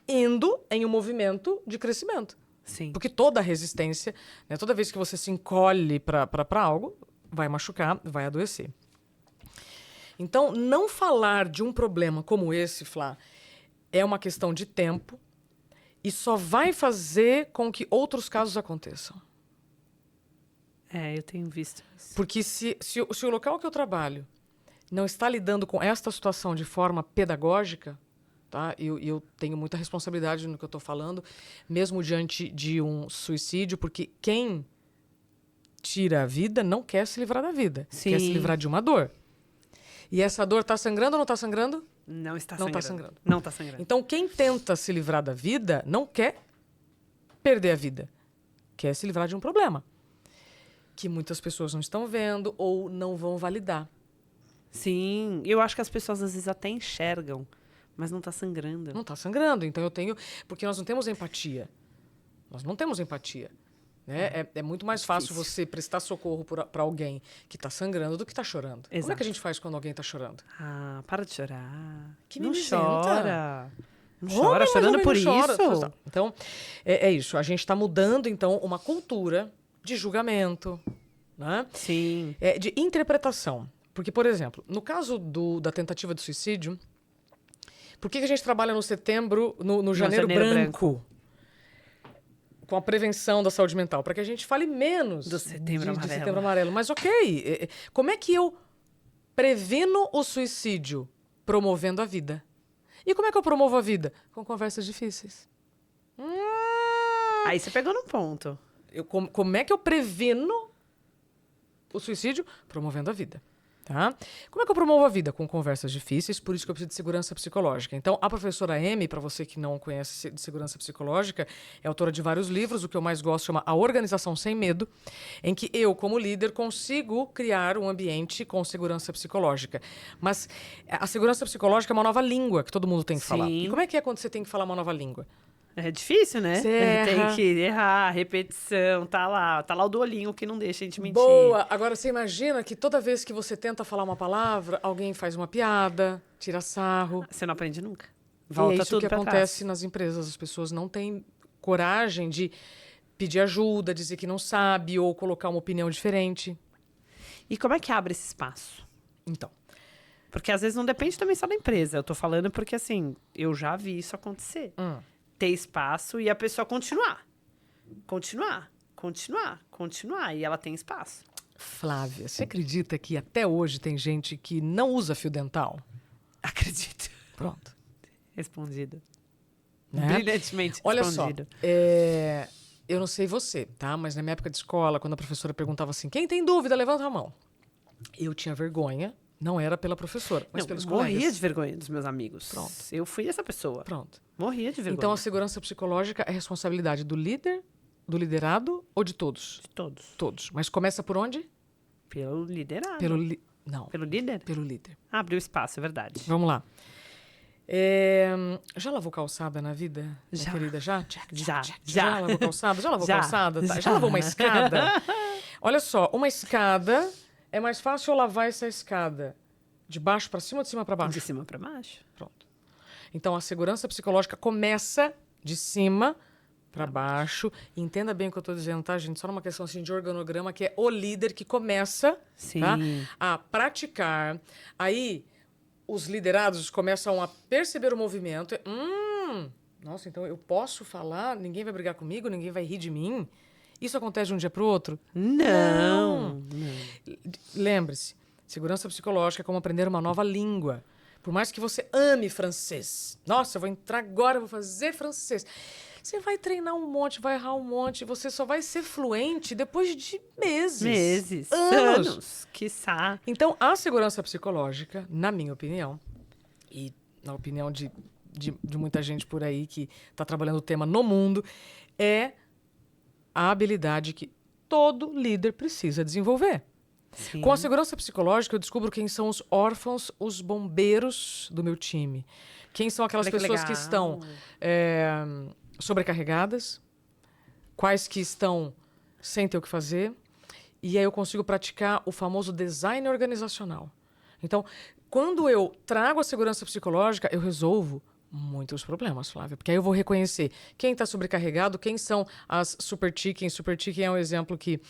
indo em um movimento de crescimento. Sim. Porque toda resistência, né, toda vez que você se encolhe para algo, vai machucar, vai adoecer. Então, não falar de um problema como esse, Flá, é uma questão de tempo e só vai fazer com que outros casos aconteçam. Eu tenho visto isso. Porque se o local que eu trabalho não está lidando com esta situação de forma pedagógica, tá? Eu tenho muita responsabilidade no que eu estou falando, mesmo diante de um suicídio, porque quem tira a vida não quer se livrar da vida. Sim. Quer se livrar de uma dor. E essa dor está sangrando ou não está sangrando? Não está Não sangrando. tá sangrando. Não está sangrando. Então, quem tenta se livrar da vida não quer perder a vida. Quer se livrar de um problema que muitas pessoas não estão vendo ou não vão validar. Sim. Eu acho que as pessoas às vezes até enxergam, mas não está sangrando. Não está sangrando. Então, eu tenho... Porque nós não temos empatia. Nós não temos empatia. Né? É muito mais fácil você prestar socorro para alguém que está sangrando do que está chorando. Exato. Como é que a gente faz quando alguém está chorando? Ah, para de chorar. Que não mimizenta. chora. Não Homem, chora, mas chorando homem por não chora. isso. Então, é isso. A gente está mudando, então, uma cultura de julgamento, né? Sim. De interpretação. Porque, por exemplo, no caso da tentativa de suicídio, por que a gente trabalha no setembro, no janeiro branco? Com a prevenção da saúde mental, para que a gente fale menos Do Setembro Amarelo. de Setembro Amarelo. Mas ok, como é que eu previno o suicídio? Promovendo a vida. E como é que eu promovo a vida? Com conversas difíceis. Aí você pegou no ponto. Como é que eu previno o suicídio? Promovendo a vida. Tá? Como é que eu promovo a vida? Com conversas difíceis, por isso que eu preciso de segurança psicológica. Então, a professora Amy, para você que não conhece de segurança psicológica, é autora de vários livros. O que eu mais gosto chama A Organização Sem Medo, em que eu, como líder, consigo criar um ambiente com segurança psicológica. Mas a segurança psicológica é uma nova língua que todo mundo tem que falar. E como é que é quando você tem que falar uma nova língua? É difícil, né? Você erra. Tem que errar, repetição, tá lá o Duolingo que não deixa a gente mentir. Boa! Agora, você imagina que toda vez que você tenta falar uma palavra, alguém faz uma piada, tira sarro. Você não aprende nunca. E Volta é isso tudo que pra acontece trás. nas empresas. As pessoas não têm coragem de pedir ajuda, dizer que não sabe ou colocar uma opinião diferente. E como é que abre esse espaço? Então, Porque às vezes não depende também só da empresa. Eu tô falando porque, assim, eu já vi isso acontecer. Ter espaço e a pessoa continuar. Continuar. E ela tem espaço. Flávia, você acredita que até hoje tem gente que não usa fio dental? Acredito. Pronto. Respondido. Né? Brilhantemente Olha respondido. só, eu não sei você, tá? Mas na minha época de escola, quando a professora perguntava assim, quem tem dúvida, levanta a mão. Eu tinha vergonha, não era pela professora, mas Não, pelos morria colegas. de vergonha dos meus amigos. Pronto. Eu fui essa pessoa. Pronto. Morria de vergonha. Então, a segurança psicológica é responsabilidade do líder, do liderado ou de todos? De todos. Todos. Mas começa por onde? Pelo liderado. Não, Pelo líder? pelo líder. Abriu espaço, é verdade. Vamos lá. Já lavou calçada na vida, minha Já. querida? Já? Já. Já lavou calçada? Já lavou Já. calçada? Tá. Já Já. lavou uma escada? Olha só, uma escada, é mais fácil eu lavar essa escada de baixo para cima ou de cima para baixo? De cima pra baixo. Pronto. Então, a segurança psicológica começa de cima para baixo. Entenda bem o que eu estou dizendo, tá, gente? Só numa questão assim, de organograma, que é o líder que começa Sim. tá, a praticar. Aí, os liderados começam a perceber o movimento. Nossa, então eu posso falar, ninguém vai brigar comigo, ninguém vai rir de mim? Isso acontece de um dia para o outro? Não. Lembre-se, segurança psicológica é como aprender uma nova língua. Por mais que você ame francês. Nossa, eu vou entrar agora, eu vou fazer francês. Você vai treinar um monte, vai errar um monte, você só vai ser fluente depois de meses. Anos. Quiçá. Então, a segurança psicológica, na minha opinião, e na opinião de muita gente por aí que está trabalhando o tema no mundo, é a habilidade que todo líder precisa desenvolver. Sim. Com a segurança psicológica, eu descubro quem são os órfãos, os bombeiros do meu time. Quem são aquelas Olha que pessoas que legal. estão sobrecarregadas, quais que estão sem ter o que fazer. E aí eu consigo praticar o famoso design organizacional. Então, quando eu trago a segurança psicológica, eu resolvo muitos problemas, Flávia. Porque aí eu vou reconhecer quem está sobrecarregado, quem são as super chickens. Super chicken é um exemplo que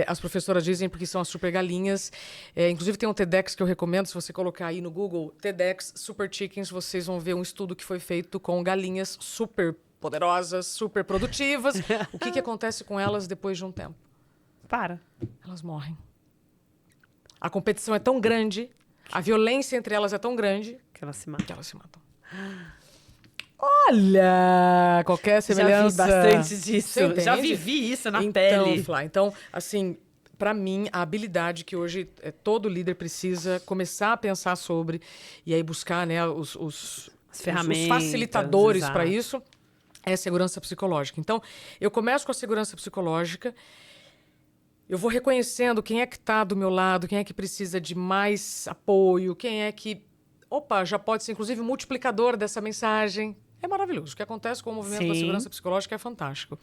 as professoras dizem porque são as super galinhas. Inclusive tem um TEDx que eu recomendo, se você colocar aí no Google, TEDx Super Chickens, vocês vão ver um estudo que foi feito com galinhas super poderosas, super produtivas. O que acontece com elas depois de um tempo? Para. Elas morrem. A competição é tão grande, a violência entre elas é tão grande Que ela se mata. que elas se matam. Olha! Qualquer semelhança. Já vi bastante disso. Você entende? Já vivi isso na então, pele. Flá, então, assim, para mim, a habilidade que hoje todo líder precisa começar a pensar sobre e aí buscar, né, os ferramentas, facilitadores para exato. isso é a segurança psicológica. Então, eu começo com a segurança psicológica. Eu vou reconhecendo quem é que está do meu lado, quem é que precisa de mais apoio, quem é que, já pode ser inclusive multiplicador dessa mensagem. É maravilhoso. O que acontece com o movimento da Sim. segurança psicológica é fantástico.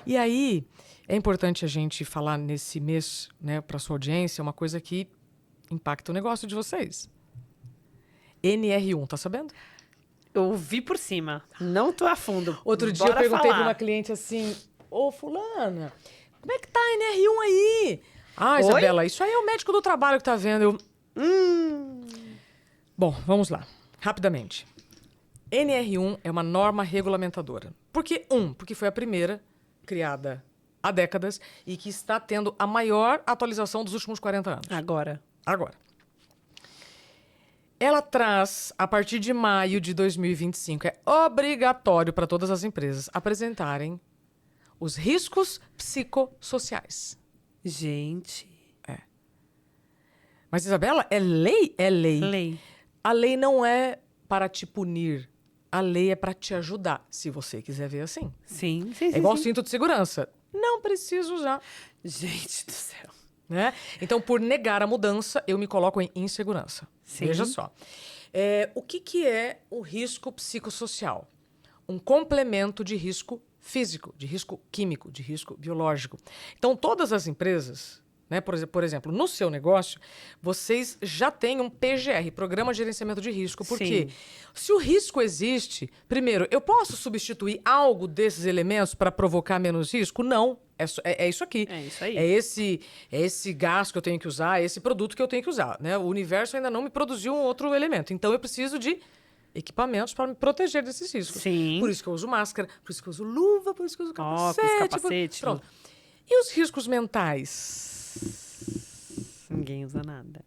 E aí, é importante a gente falar nesse mês, né, para sua audiência, uma coisa que impacta o negócio de vocês. NR1, tá sabendo? Eu vi por cima. Não tô a fundo. Outro dia eu Bora perguntei falar. para uma cliente assim, ô fulana, como é que tá a NR1 aí? Ah, Oi? Isabela, isso aí é o médico do trabalho que tá vendo. Bom, vamos lá, rapidamente. NR1 é uma norma regulamentadora. Por que Porque foi a primeira criada há décadas e que está tendo a maior atualização dos últimos 40 anos. Agora. Ela traz, a partir de maio de 2025, é obrigatório para todas as empresas apresentarem os riscos psicossociais. Gente. Mas, Isabela, é lei? É lei. Lei. A lei não é para te punir. A lei é para te ajudar, se você quiser ver assim. Sim. É igual cinto de segurança. Não precisa usar. Gente do céu. Né? Então, por negar a mudança, eu me coloco em insegurança. Sim. Veja só. O que é o risco psicossocial? Um complemento de risco físico, de risco químico, de risco biológico. Então, todas as empresas, né? Por exemplo, no seu negócio, vocês já têm um PGR, Programa de Gerenciamento de Risco. Por quê? Sim. Se o risco existe, primeiro, eu posso substituir algo desses elementos para provocar menos risco? Não. É isso aqui. É isso aí. É esse gás que eu tenho que usar, é esse produto que eu tenho que usar, né? O universo ainda não me produziu um outro elemento. Então, eu preciso de equipamentos para me proteger desses riscos. Sim. Por isso que eu uso máscara, por isso que eu uso luva, por isso que eu uso capacete. capacete. Pronto. E os riscos mentais? Ninguém usa nada.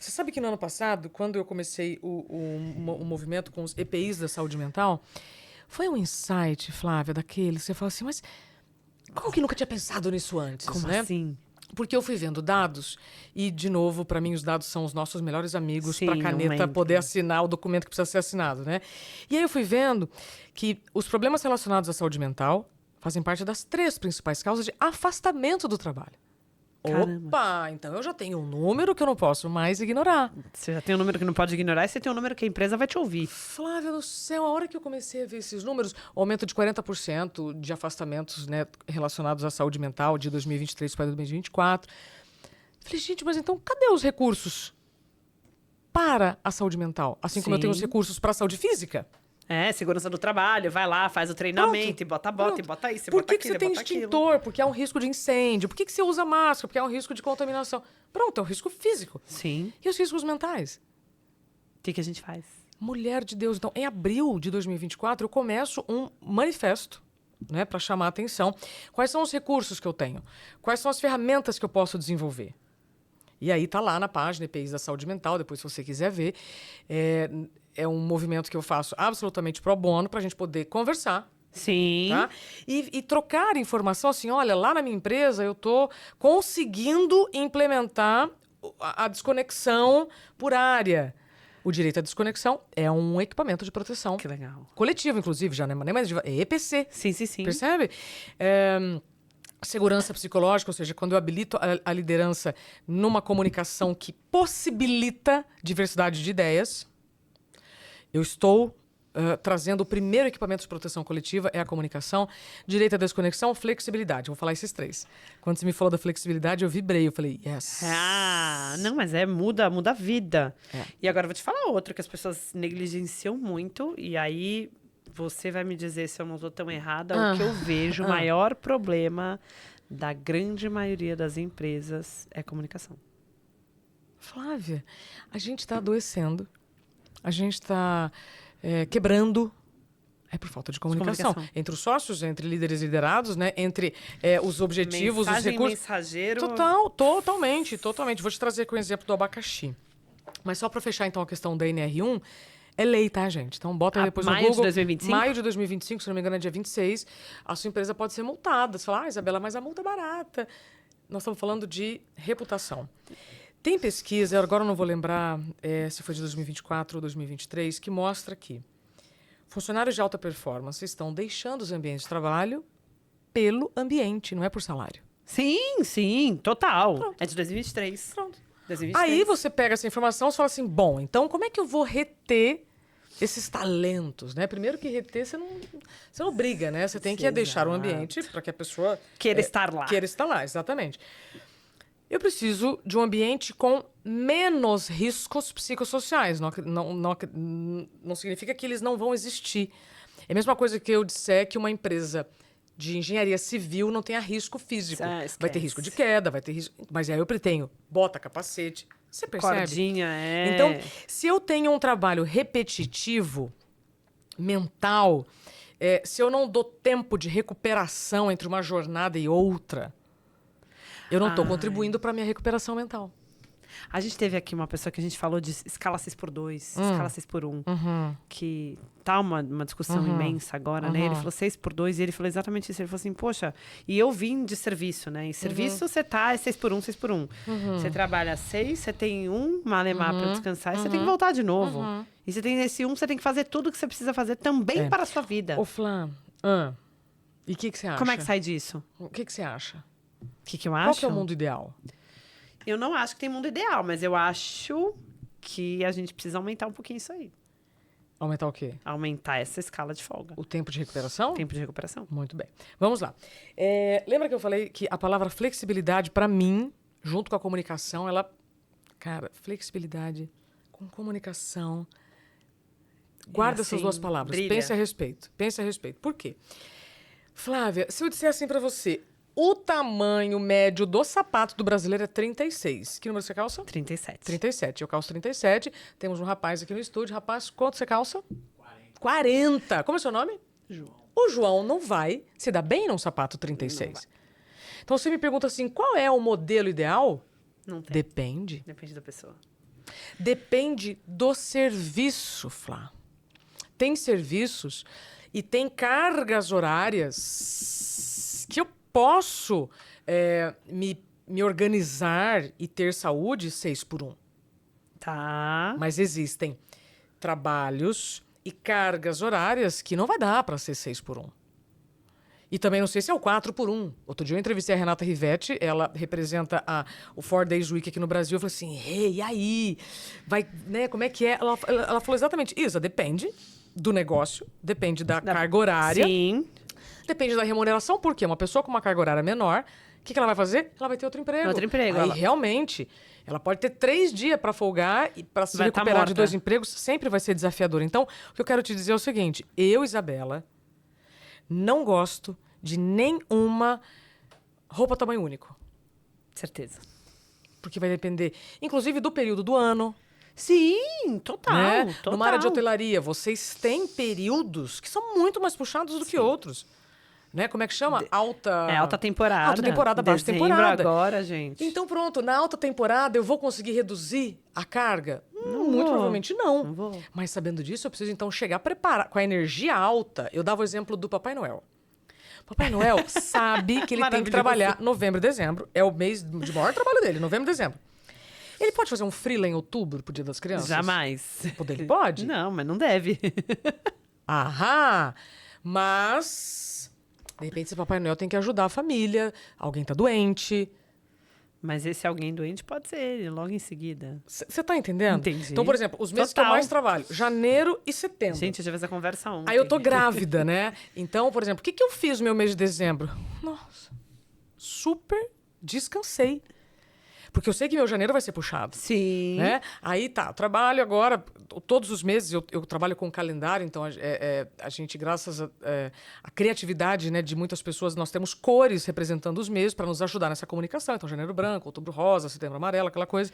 Você sabe que no ano passado, quando eu comecei o movimento com os EPIs da saúde mental, foi um insight, Flávia, daquele. Você fala assim, mas como que nunca tinha pensado nisso antes? Como né? assim? Porque eu fui vendo dados e, de novo, para mim, os dados são os nossos melhores amigos Sim, para a não caneta mente. poder assinar o documento que precisa ser assinado, né? E aí eu fui vendo que os problemas relacionados à saúde mental fazem parte das 3 principais causas de afastamento do trabalho. Caramba. Opa, então eu já tenho um número que eu não posso mais ignorar. Você já tem um número que não pode ignorar e você tem um número que a empresa vai te ouvir. Flávia do céu, a hora que eu comecei a ver esses números, aumento de 40% de afastamentos, né, relacionados à saúde mental de 2023 para 2024. Falei, gente, mas então cadê os recursos para a saúde mental? Assim como eu tenho os Sim. recursos para a saúde física? É, segurança do trabalho, vai lá, faz o treinamento, e bota Pronto. e bota isso, e Por bota que aquilo, você tem bota aquilo. extintor? Porque há um risco de incêndio. Por que você usa máscara? Porque há um risco de contaminação. Pronto, é um risco físico. Sim. E os riscos mentais? O que a gente faz? Mulher de Deus. Então, em abril de 2024, eu começo um manifesto, né, para chamar a atenção. Quais são os recursos que eu tenho? Quais são as ferramentas que eu posso desenvolver? E aí tá lá na página EPIs da Saúde Mental, depois se você quiser ver. É um movimento que eu faço absolutamente pro bono para a gente poder conversar. Sim. Tá? E trocar informação assim, olha, lá na minha empresa eu estou conseguindo implementar a desconexão por área. O direito à desconexão é um equipamento de proteção Que legal. coletivo, inclusive, já não é nem mais é EPC. Sim, sim, sim. Percebe? Segurança psicológica, ou seja, quando eu habilito a liderança numa comunicação que possibilita diversidade de ideias, eu estou trazendo o primeiro equipamento de proteção coletiva, é a comunicação, direito à desconexão, flexibilidade. Vou falar esses 3. Quando você me falou da flexibilidade, eu vibrei, eu falei, yes. Ah, não, mas muda a vida. É. E agora eu vou te falar outro que as pessoas negligenciam muito, e aí você vai me dizer se eu não estou tão errada. O que eu vejo, o maior problema da grande maioria das empresas é comunicação. Flávia, a gente está adoecendo, a gente está quebrando. É por falta de comunicação. Entre os sócios, entre líderes e liderados, né? Entre os objetivos, os recursos. Mensageiro. Totalmente. Vou te trazer com o exemplo do abacaxi. Mas só para fechar, então, a questão da NR1, é lei, tá, gente? Então, bota aí depois no Maio Google. de 2025? Maio de 2025, se não me engano, é dia 26. A sua empresa pode ser multada. Você fala, Isabela, mas a multa é barata. Nós estamos falando de reputação. Tem pesquisa, agora eu não vou lembrar se foi de 2024 ou 2023, que mostra que funcionários de alta performance estão deixando os ambientes de trabalho pelo ambiente, não é por salário. Sim, total. Pronto. É de 2023. Pronto. 2023. Aí você pega essa informação e fala assim, bom, então como é que eu vou reter esses talentos, né? Primeiro que reter, você não briga, né? Você tem que deixar o ambiente para que a pessoa... Queira estar lá. Queira estar lá, exatamente. Eu preciso de um ambiente com menos riscos psicossociais. Não significa que eles não vão existir. É a mesma coisa que eu disser que uma empresa de engenharia civil não tenha risco físico. Vai ter risco de queda, vai ter risco... Mas aí eu tenho bota, capacete. Você percebe? Cordinha, Então, se eu tenho um trabalho repetitivo, mental, se eu não dou tempo de recuperação entre uma jornada e outra, eu não estou contribuindo para a minha recuperação mental. A gente teve aqui uma pessoa que a gente falou de escala 6x2, escala 6x1, que tá uma discussão imensa agora, né? Ele falou 6x2 e ele falou exatamente isso. Ele falou assim, poxa, e eu vim de serviço, né? Em serviço você tá, é 6x1, 6x1. Você trabalha 6, você tem um malemar para descansar e você tem que voltar de novo. E você tem esse você tem que fazer tudo que você precisa fazer também para a sua vida. Ô, Flá, e o que você acha? Como é que sai disso? O que você acha? O que eu acho? Qual que é o mundo ideal? Eu não acho que tem mundo ideal, mas eu acho que a gente precisa aumentar um pouquinho isso aí. Aumentar o quê? Aumentar essa escala de folga. O tempo de recuperação? Tempo de recuperação. Muito bem. Vamos lá. Lembra que eu falei que a palavra flexibilidade, para mim, junto com a comunicação, ela... Cara, flexibilidade com comunicação... Guarda assim, essas duas palavras. brilha. Pense a respeito. Pense a respeito. Por quê? Flávia, se eu disser assim para você, o tamanho médio do sapato do brasileiro é 36. Que número você calça? 37. 37. Eu calço 37. Temos um rapaz aqui no estúdio. Rapaz, quanto você calça? 40. Como é o seu nome? João. O João não vai se dar bem num sapato 36. Então você me pergunta assim, qual é o modelo ideal? Não tem. Depende. Depende da pessoa. Depende do serviço, Flá. Tem serviços e tem cargas horárias que eu posso me organizar e ter saúde 6x1. Tá. Mas existem trabalhos e cargas horárias que não vai dar para ser 6x1. E também não sei se é o 4x1. Outro dia eu entrevistei a Renata Rivetti, ela representa o 4 Days Week aqui no Brasil. Eu falei assim, e aí? Vai, né, como é que é? Ela falou exatamente, Isa, depende do negócio, depende da carga horária. Sim. Depende da remuneração, porque uma pessoa com uma carga horária menor, o que ela vai fazer? Ela vai ter outro emprego. Outro emprego. Aí, realmente, ela pode ter 3 dias para folgar e para se Vai tá recuperar de morta. 2 empregos, sempre vai ser desafiador. Então, o que eu quero te dizer é o seguinte, eu, Isabela, não gosto de nenhuma roupa tamanho único. Certeza. Porque vai depender, inclusive, do período do ano. Sim, total. Né? Total. Numa área de hotelaria, vocês têm períodos que são muito mais puxados do que outros. Né? Como é que chama? Alta temporada. Alta temporada, baixa Dezembro temporada. agora, gente. Então, pronto, na alta temporada eu vou conseguir reduzir a carga? Muito vou. provavelmente não. Não vou. Mas sabendo disso, eu preciso então chegar preparado, com a energia alta. Eu dava o exemplo do Papai Noel. Papai Noel sabe que ele tem que trabalhar novembro e dezembro. É o mês de maior trabalho dele, novembro e dezembro. Ele pode fazer um freela em outubro pro Dia das Crianças? Jamais. Ele pode? Não, mas não deve. Aham. Mas, de repente, esse Papai Noel tem que ajudar a família. Alguém tá doente. Mas esse alguém doente pode ser ele, logo em seguida. Você tá entendendo? Entendi. Então, por exemplo, os meses que eu Total. mais trabalho, janeiro e setembro. Gente, eu já fiz essa conversa ontem. Aí eu tô grávida, né? Então, por exemplo, o que eu fiz no meu mês de dezembro? Nossa, super descansei. Porque eu sei que meu janeiro vai ser puxado. Sim. Né? Aí tá, eu trabalho agora, todos os meses eu trabalho com calendário, então a gente, graças à criatividade, né, de muitas pessoas, nós temos cores representando os meses para nos ajudar nessa comunicação. Então, janeiro branco, outubro rosa, setembro amarelo, aquela coisa.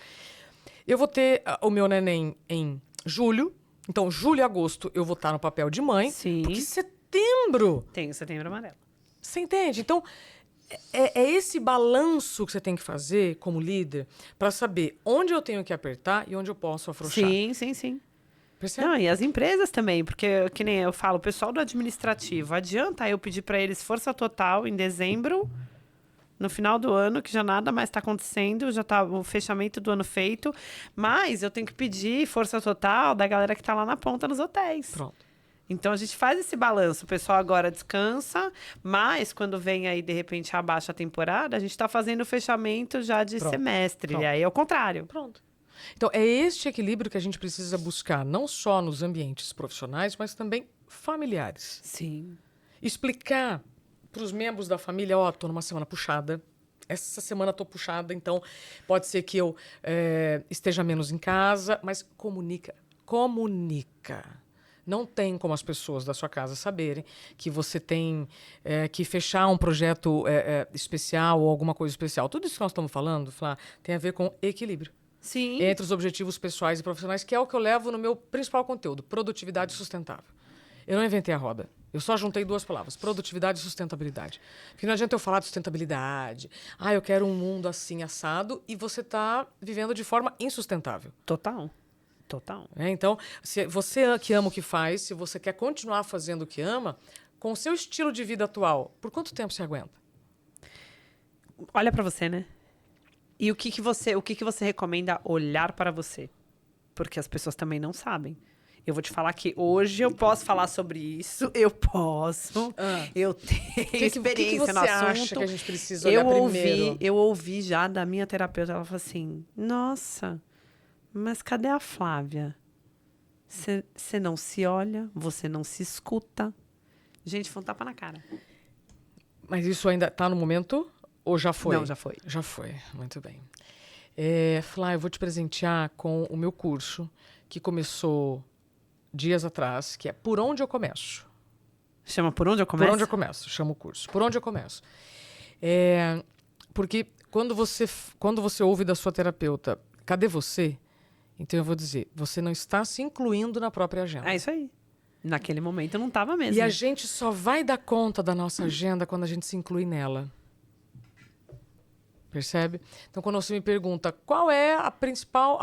Eu vou ter o meu neném em julho, então julho e agosto eu vou estar no papel de mãe. Sim. Porque setembro, Tem o setembro amarelo. você entende? Então, é esse balanço que você tem que fazer como líder para saber onde eu tenho que apertar e onde eu posso afrouxar. Sim, sim, sim. Percebe? Não, e as empresas também, porque, que nem eu falo, o pessoal do administrativo, adianta eu pedir para eles força total em dezembro, no final do ano, que já nada mais está acontecendo, já está o fechamento do ano feito, mas eu tenho que pedir força total da galera que está lá na ponta nos hotéis. Pronto. Então a gente faz esse balanço. O pessoal agora descansa, mas quando vem aí, de repente, abaixa a temporada, a gente está fazendo o fechamento já de semestre. Pronto. E aí é o contrário. Pronto. Então, é este equilíbrio que a gente precisa buscar, não só nos ambientes profissionais, mas também familiares. Sim. Explicar para os membros da família, ó, tô numa semana puxada. Essa semana tô puxada, então pode ser que eu esteja menos em casa, mas comunica. Comunica. Não tem como as pessoas da sua casa saberem que você tem que fechar um projeto especial ou alguma coisa especial. Tudo isso que nós estamos falando, Flá, tem a ver com equilíbrio. Sim. Entre os objetivos pessoais e profissionais, que é o que eu levo no meu principal conteúdo, produtividade sustentável. Eu não inventei a roda. Eu só juntei 2 palavras, produtividade e sustentabilidade. Porque não adianta eu falar de sustentabilidade. Eu quero um mundo assim, assado, e você está vivendo de forma insustentável. Total. Total. Então, se você que ama o que faz, se você quer continuar fazendo o que ama, com o seu estilo de vida atual, por quanto tempo você aguenta? Olha pra você, né? E o que você recomenda olhar para você? Porque as pessoas também não sabem. Eu vou te falar que hoje eu posso falar sobre isso. Eu posso. Eu tenho experiência no assunto. O que você acha que a gente precisa olhar primeiro? Eu ouvi já da minha terapeuta. Ela falou assim, nossa, mas cadê a Flávia? Você não se olha, você não se escuta. Gente, foi um tapa na cara. Mas isso ainda tá no momento ou já foi? Não, já foi. Já foi, muito bem. Flá, eu vou te presentear com o meu curso, que começou dias atrás, que é Por Onde Eu Começo. Chama Por Onde Eu Começo? Por Onde Eu Começo, chama o curso. Por Onde Eu Começo. Porque quando você ouve da sua terapeuta, cadê você? Então eu vou dizer, você não está se incluindo na própria agenda. É isso aí. Naquele momento eu não estava mesmo. E a gente só vai dar conta da nossa agenda quando a gente se inclui nela. Percebe? Então, quando você me pergunta qual é a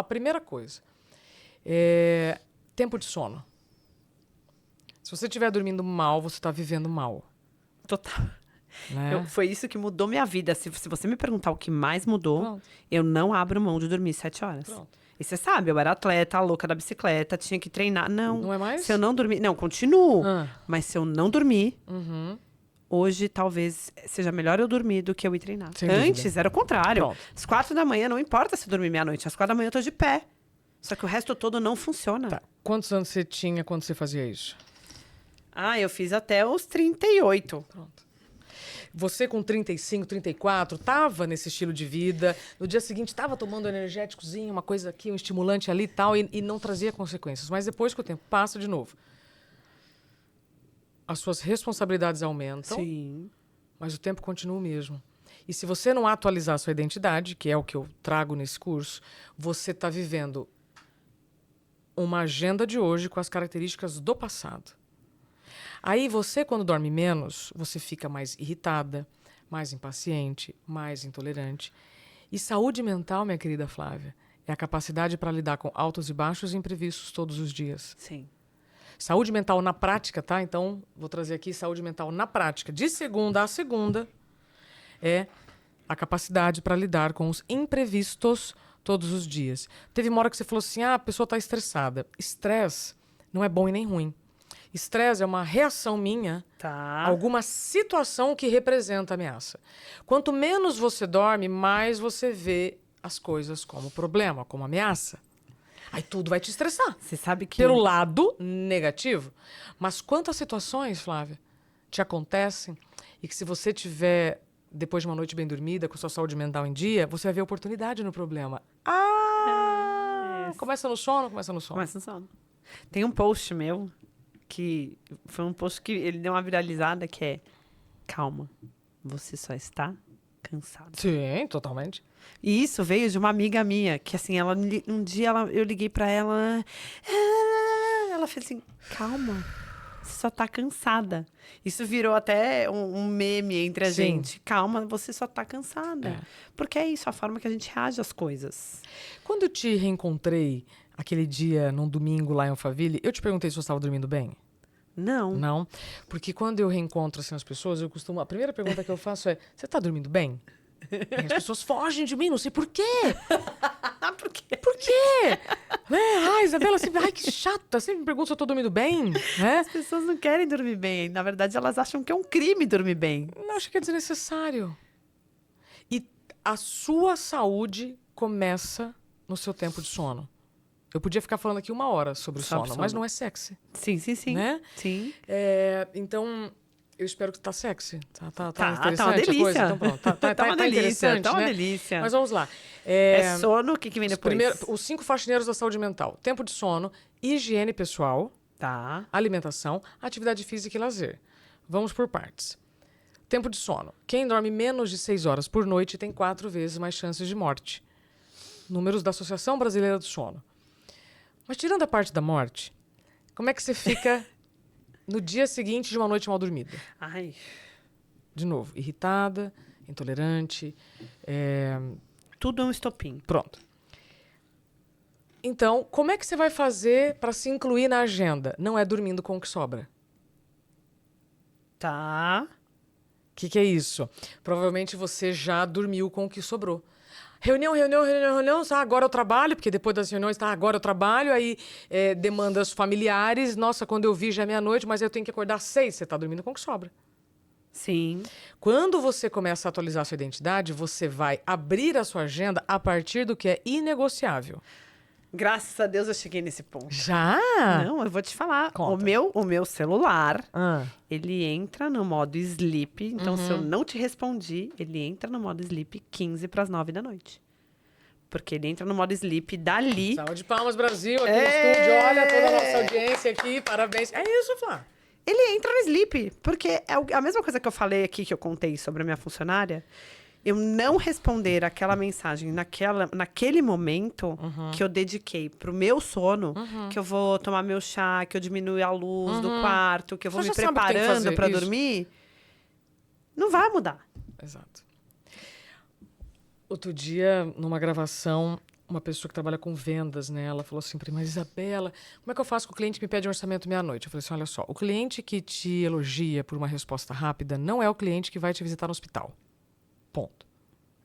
primeira coisa, tempo de sono. Se você estiver dormindo mal, você está vivendo mal. Total. Né? Foi isso que mudou minha vida. Se você me perguntar o que mais mudou, Pronto. eu não abro mão de dormir 7 horas. Pronto. E você sabe, eu era atleta, a louca da bicicleta, tinha que treinar. Não é mais? Se eu não dormir... Não, continuo. Mas se eu não dormir, Uhum. hoje talvez seja melhor eu dormir do que eu ir treinar. Sem Antes dúvida. era o contrário. Pronto. Às 4 da manhã, não importa se eu dormir meia-noite. Às 4 da manhã eu tô de pé. Só que o resto todo não funciona. Tá. Quantos anos você tinha quando você fazia isso? Eu fiz até os 38. Pronto. Você com 35, 34, estava nesse estilo de vida. No dia seguinte, estava tomando um energéticozinho, uma coisa aqui, um estimulante ali e tal, e não trazia consequências. Mas depois que o tempo passa, de novo, as suas responsabilidades aumentam, Sim. mas o tempo continua o mesmo. E se você não atualizar a sua identidade, que é o que eu trago nesse curso, você está vivendo uma agenda de hoje com as características do passado. Aí você, quando dorme menos, você fica mais irritada, mais impaciente, mais intolerante. E saúde mental, minha querida Flávia, é a capacidade para lidar com altos e baixos e imprevistos todos os dias. Sim. Saúde mental na prática, tá? Então, vou trazer aqui saúde mental na prática. De segunda a segunda, é a capacidade para lidar com os imprevistos todos os dias. Teve uma hora que você falou assim, a pessoa está estressada. Estresse não é bom e nem ruim. Estresse é uma reação minha a alguma situação que representa ameaça. Quanto menos você dorme, mais você vê as coisas como problema, como ameaça. Aí tudo vai te estressar. Você sabe que... Pelo lado negativo. Mas quantas situações, Flávia, te acontecem e que se você tiver, depois de uma noite bem dormida, com sua saúde mental em dia, você vai ver oportunidade no problema. Começa no sono, começa no sono. Começa no sono. Tem um post meu que foi um post que ele deu uma viralizada que é: calma, você só está cansado. Sim, totalmente. E isso veio de uma amiga minha, que assim, um dia eu liguei pra ela, ela fez assim, calma, você só tá cansada. Isso virou até um meme entre a gente. Calma, você só tá cansada. Porque é isso, a forma que a gente reage às coisas. Quando eu te reencontrei aquele dia, num domingo lá em Alphaville, eu te perguntei se você estava dormindo bem? Não. Não, porque quando eu reencontro assim, as pessoas, a primeira pergunta que eu faço é, você tá dormindo bem? E as pessoas fogem de mim, não sei por quê. Por quê? Por quê? Isabela sempre, que chata, sempre me pergunta se eu tô dormindo bem. Né? As pessoas não querem dormir bem. Na verdade, elas acham que é um crime dormir bem. Eu acho que é desnecessário. E a sua saúde começa no seu tempo de sono. Eu podia ficar falando aqui 1 hora sobre o sono, mas não é sexy. Sim, sim, sim. Né? Sim. Então, eu espero que tá sexy. Tá Tá interessante uma delícia. a coisa? Então, pronto. Tá uma delícia, interessante, tá uma né? delícia. Mas vamos lá. É sono, o que vem depois? Os 5 faxineiros da saúde mental. Tempo de sono, higiene pessoal, Tá. alimentação, atividade física e lazer. Vamos por partes. Tempo de sono. Quem dorme menos de 6 horas por noite tem 4 vezes mais chances de morte. Números da Associação Brasileira do Sono. Mas tirando a parte da morte, como é que você fica no dia seguinte de uma noite mal dormida? Ai. De novo, irritada, intolerante. Tudo é um estopim. Pronto. Então, como é que você vai fazer para se incluir na agenda? Não é dormindo com o que sobra. Tá. O que é isso? Provavelmente você já dormiu com o que sobrou. Reunião, agora eu trabalho, porque depois das reuniões, agora eu trabalho, aí demandas familiares, nossa, quando eu vi já é meia-noite, mas eu tenho que acordar às 6, você está dormindo com o que sobra. Sim. Quando você começa a atualizar a sua identidade, você vai abrir a sua agenda a partir do que é inegociável. Graças a Deus eu cheguei nesse ponto. Já? Não, eu vou te falar. Conta. O meu celular, Ah. ele entra no modo sleep. Então, se eu não te respondi, ele entra no modo sleep 15 para as 9 da noite. Porque ele entra no modo sleep dali. Salve de palmas, Brasil, aqui no estúdio. Olha toda a nossa audiência aqui, parabéns. É isso, Flá. Ele entra no sleep. Porque é a mesma coisa que eu falei aqui, que eu contei sobre a minha funcionária. Eu não responder aquela mensagem naquele momento que eu dediquei pro meu sono, que eu vou tomar meu chá, que eu diminuo a luz do quarto, que eu vou Você me já sabe o que tem que preparando fazer, pra isso. dormir, não vai mudar. Exato. Outro dia, numa gravação, uma pessoa que trabalha com vendas, né? Ela falou assim pra mim, mas Isabela, como é que eu faço com o cliente que me pede um orçamento meia-noite? Eu falei assim, olha só, o cliente que te elogia por uma resposta rápida não é o cliente que vai te visitar no hospital. Ponto.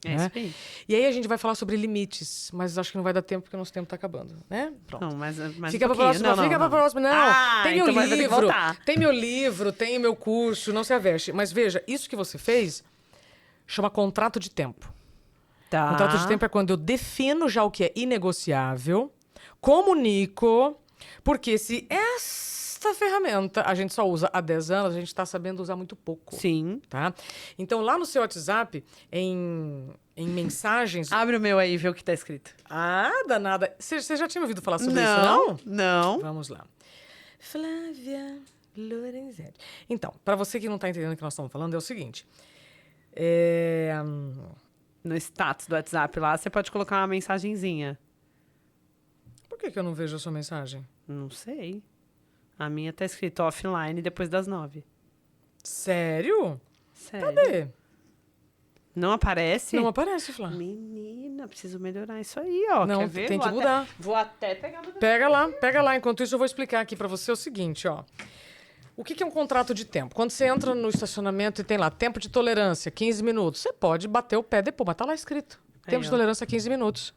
É Né? isso aí. E aí a gente vai falar sobre limites, mas acho que não vai dar tempo porque o nosso tempo tá acabando, né? Pronto. Não, mas Fica um pra pouquinho. próxima, fica pra próxima. Não, tem meu então vai ter que livro, voltar. tem meu livro, tem o meu curso, não se aveste. Mas veja, isso que você fez chama contrato de tempo. Tá. Contrato de tempo é quando eu defino já o que é inegociável, comunico, porque se esta ferramenta a gente só usa há 10 anos, a gente está sabendo usar muito pouco. Sim. Tá? Então, lá no seu WhatsApp, em mensagens... Abre o meu aí e vê o que tá escrito. Ah, danada. Você já tinha ouvido falar sobre isso, não? Não. Vamos lá. Flávia Lorenzetti. Então, para você que não está entendendo o que nós estamos falando, é o seguinte. No status do WhatsApp lá, você pode colocar uma mensagenzinha. Por que eu não vejo a sua mensagem? Não sei. A minha tá escrito offline depois das 9. Sério? Sério. Cadê? Não aparece? Não aparece, Flá. Menina, preciso melhorar isso aí, ó. Não, Quer ver? tem que mudar. Vou até pegar no... Pega lá. Enquanto isso, eu vou explicar aqui pra você o seguinte, ó. O que é um contrato de tempo? Quando você entra no estacionamento e tem lá tempo de tolerância, 15 minutos, você pode bater o pé depois, mas tá lá escrito. Tempo de tolerância, 15 minutos.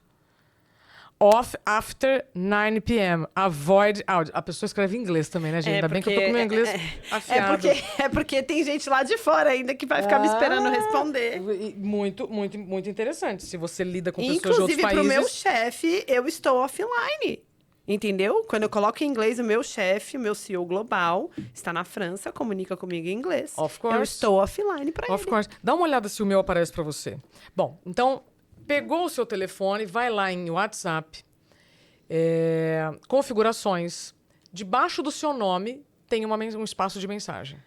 Off after 9 p.m. Avoid audio. A pessoa escreve em inglês também, né, gente? Ainda bem que eu tô com o meu inglês afiado. É porque tem gente lá de fora ainda que vai ficar me esperando responder. Muito, muito, muito interessante. Se você lida com pessoas de outros Inclusive, países... pro meu chefe, eu estou offline. Entendeu? Quando eu coloco em inglês, o meu chefe, o meu CEO global, está na França, comunica comigo em inglês. Of course. Eu estou offline para ele. Of course. Dá uma olhada se o meu aparece para você. Bom, então, pegou o seu telefone, vai lá em WhatsApp, configurações. Debaixo do seu nome tem um espaço de mensagem.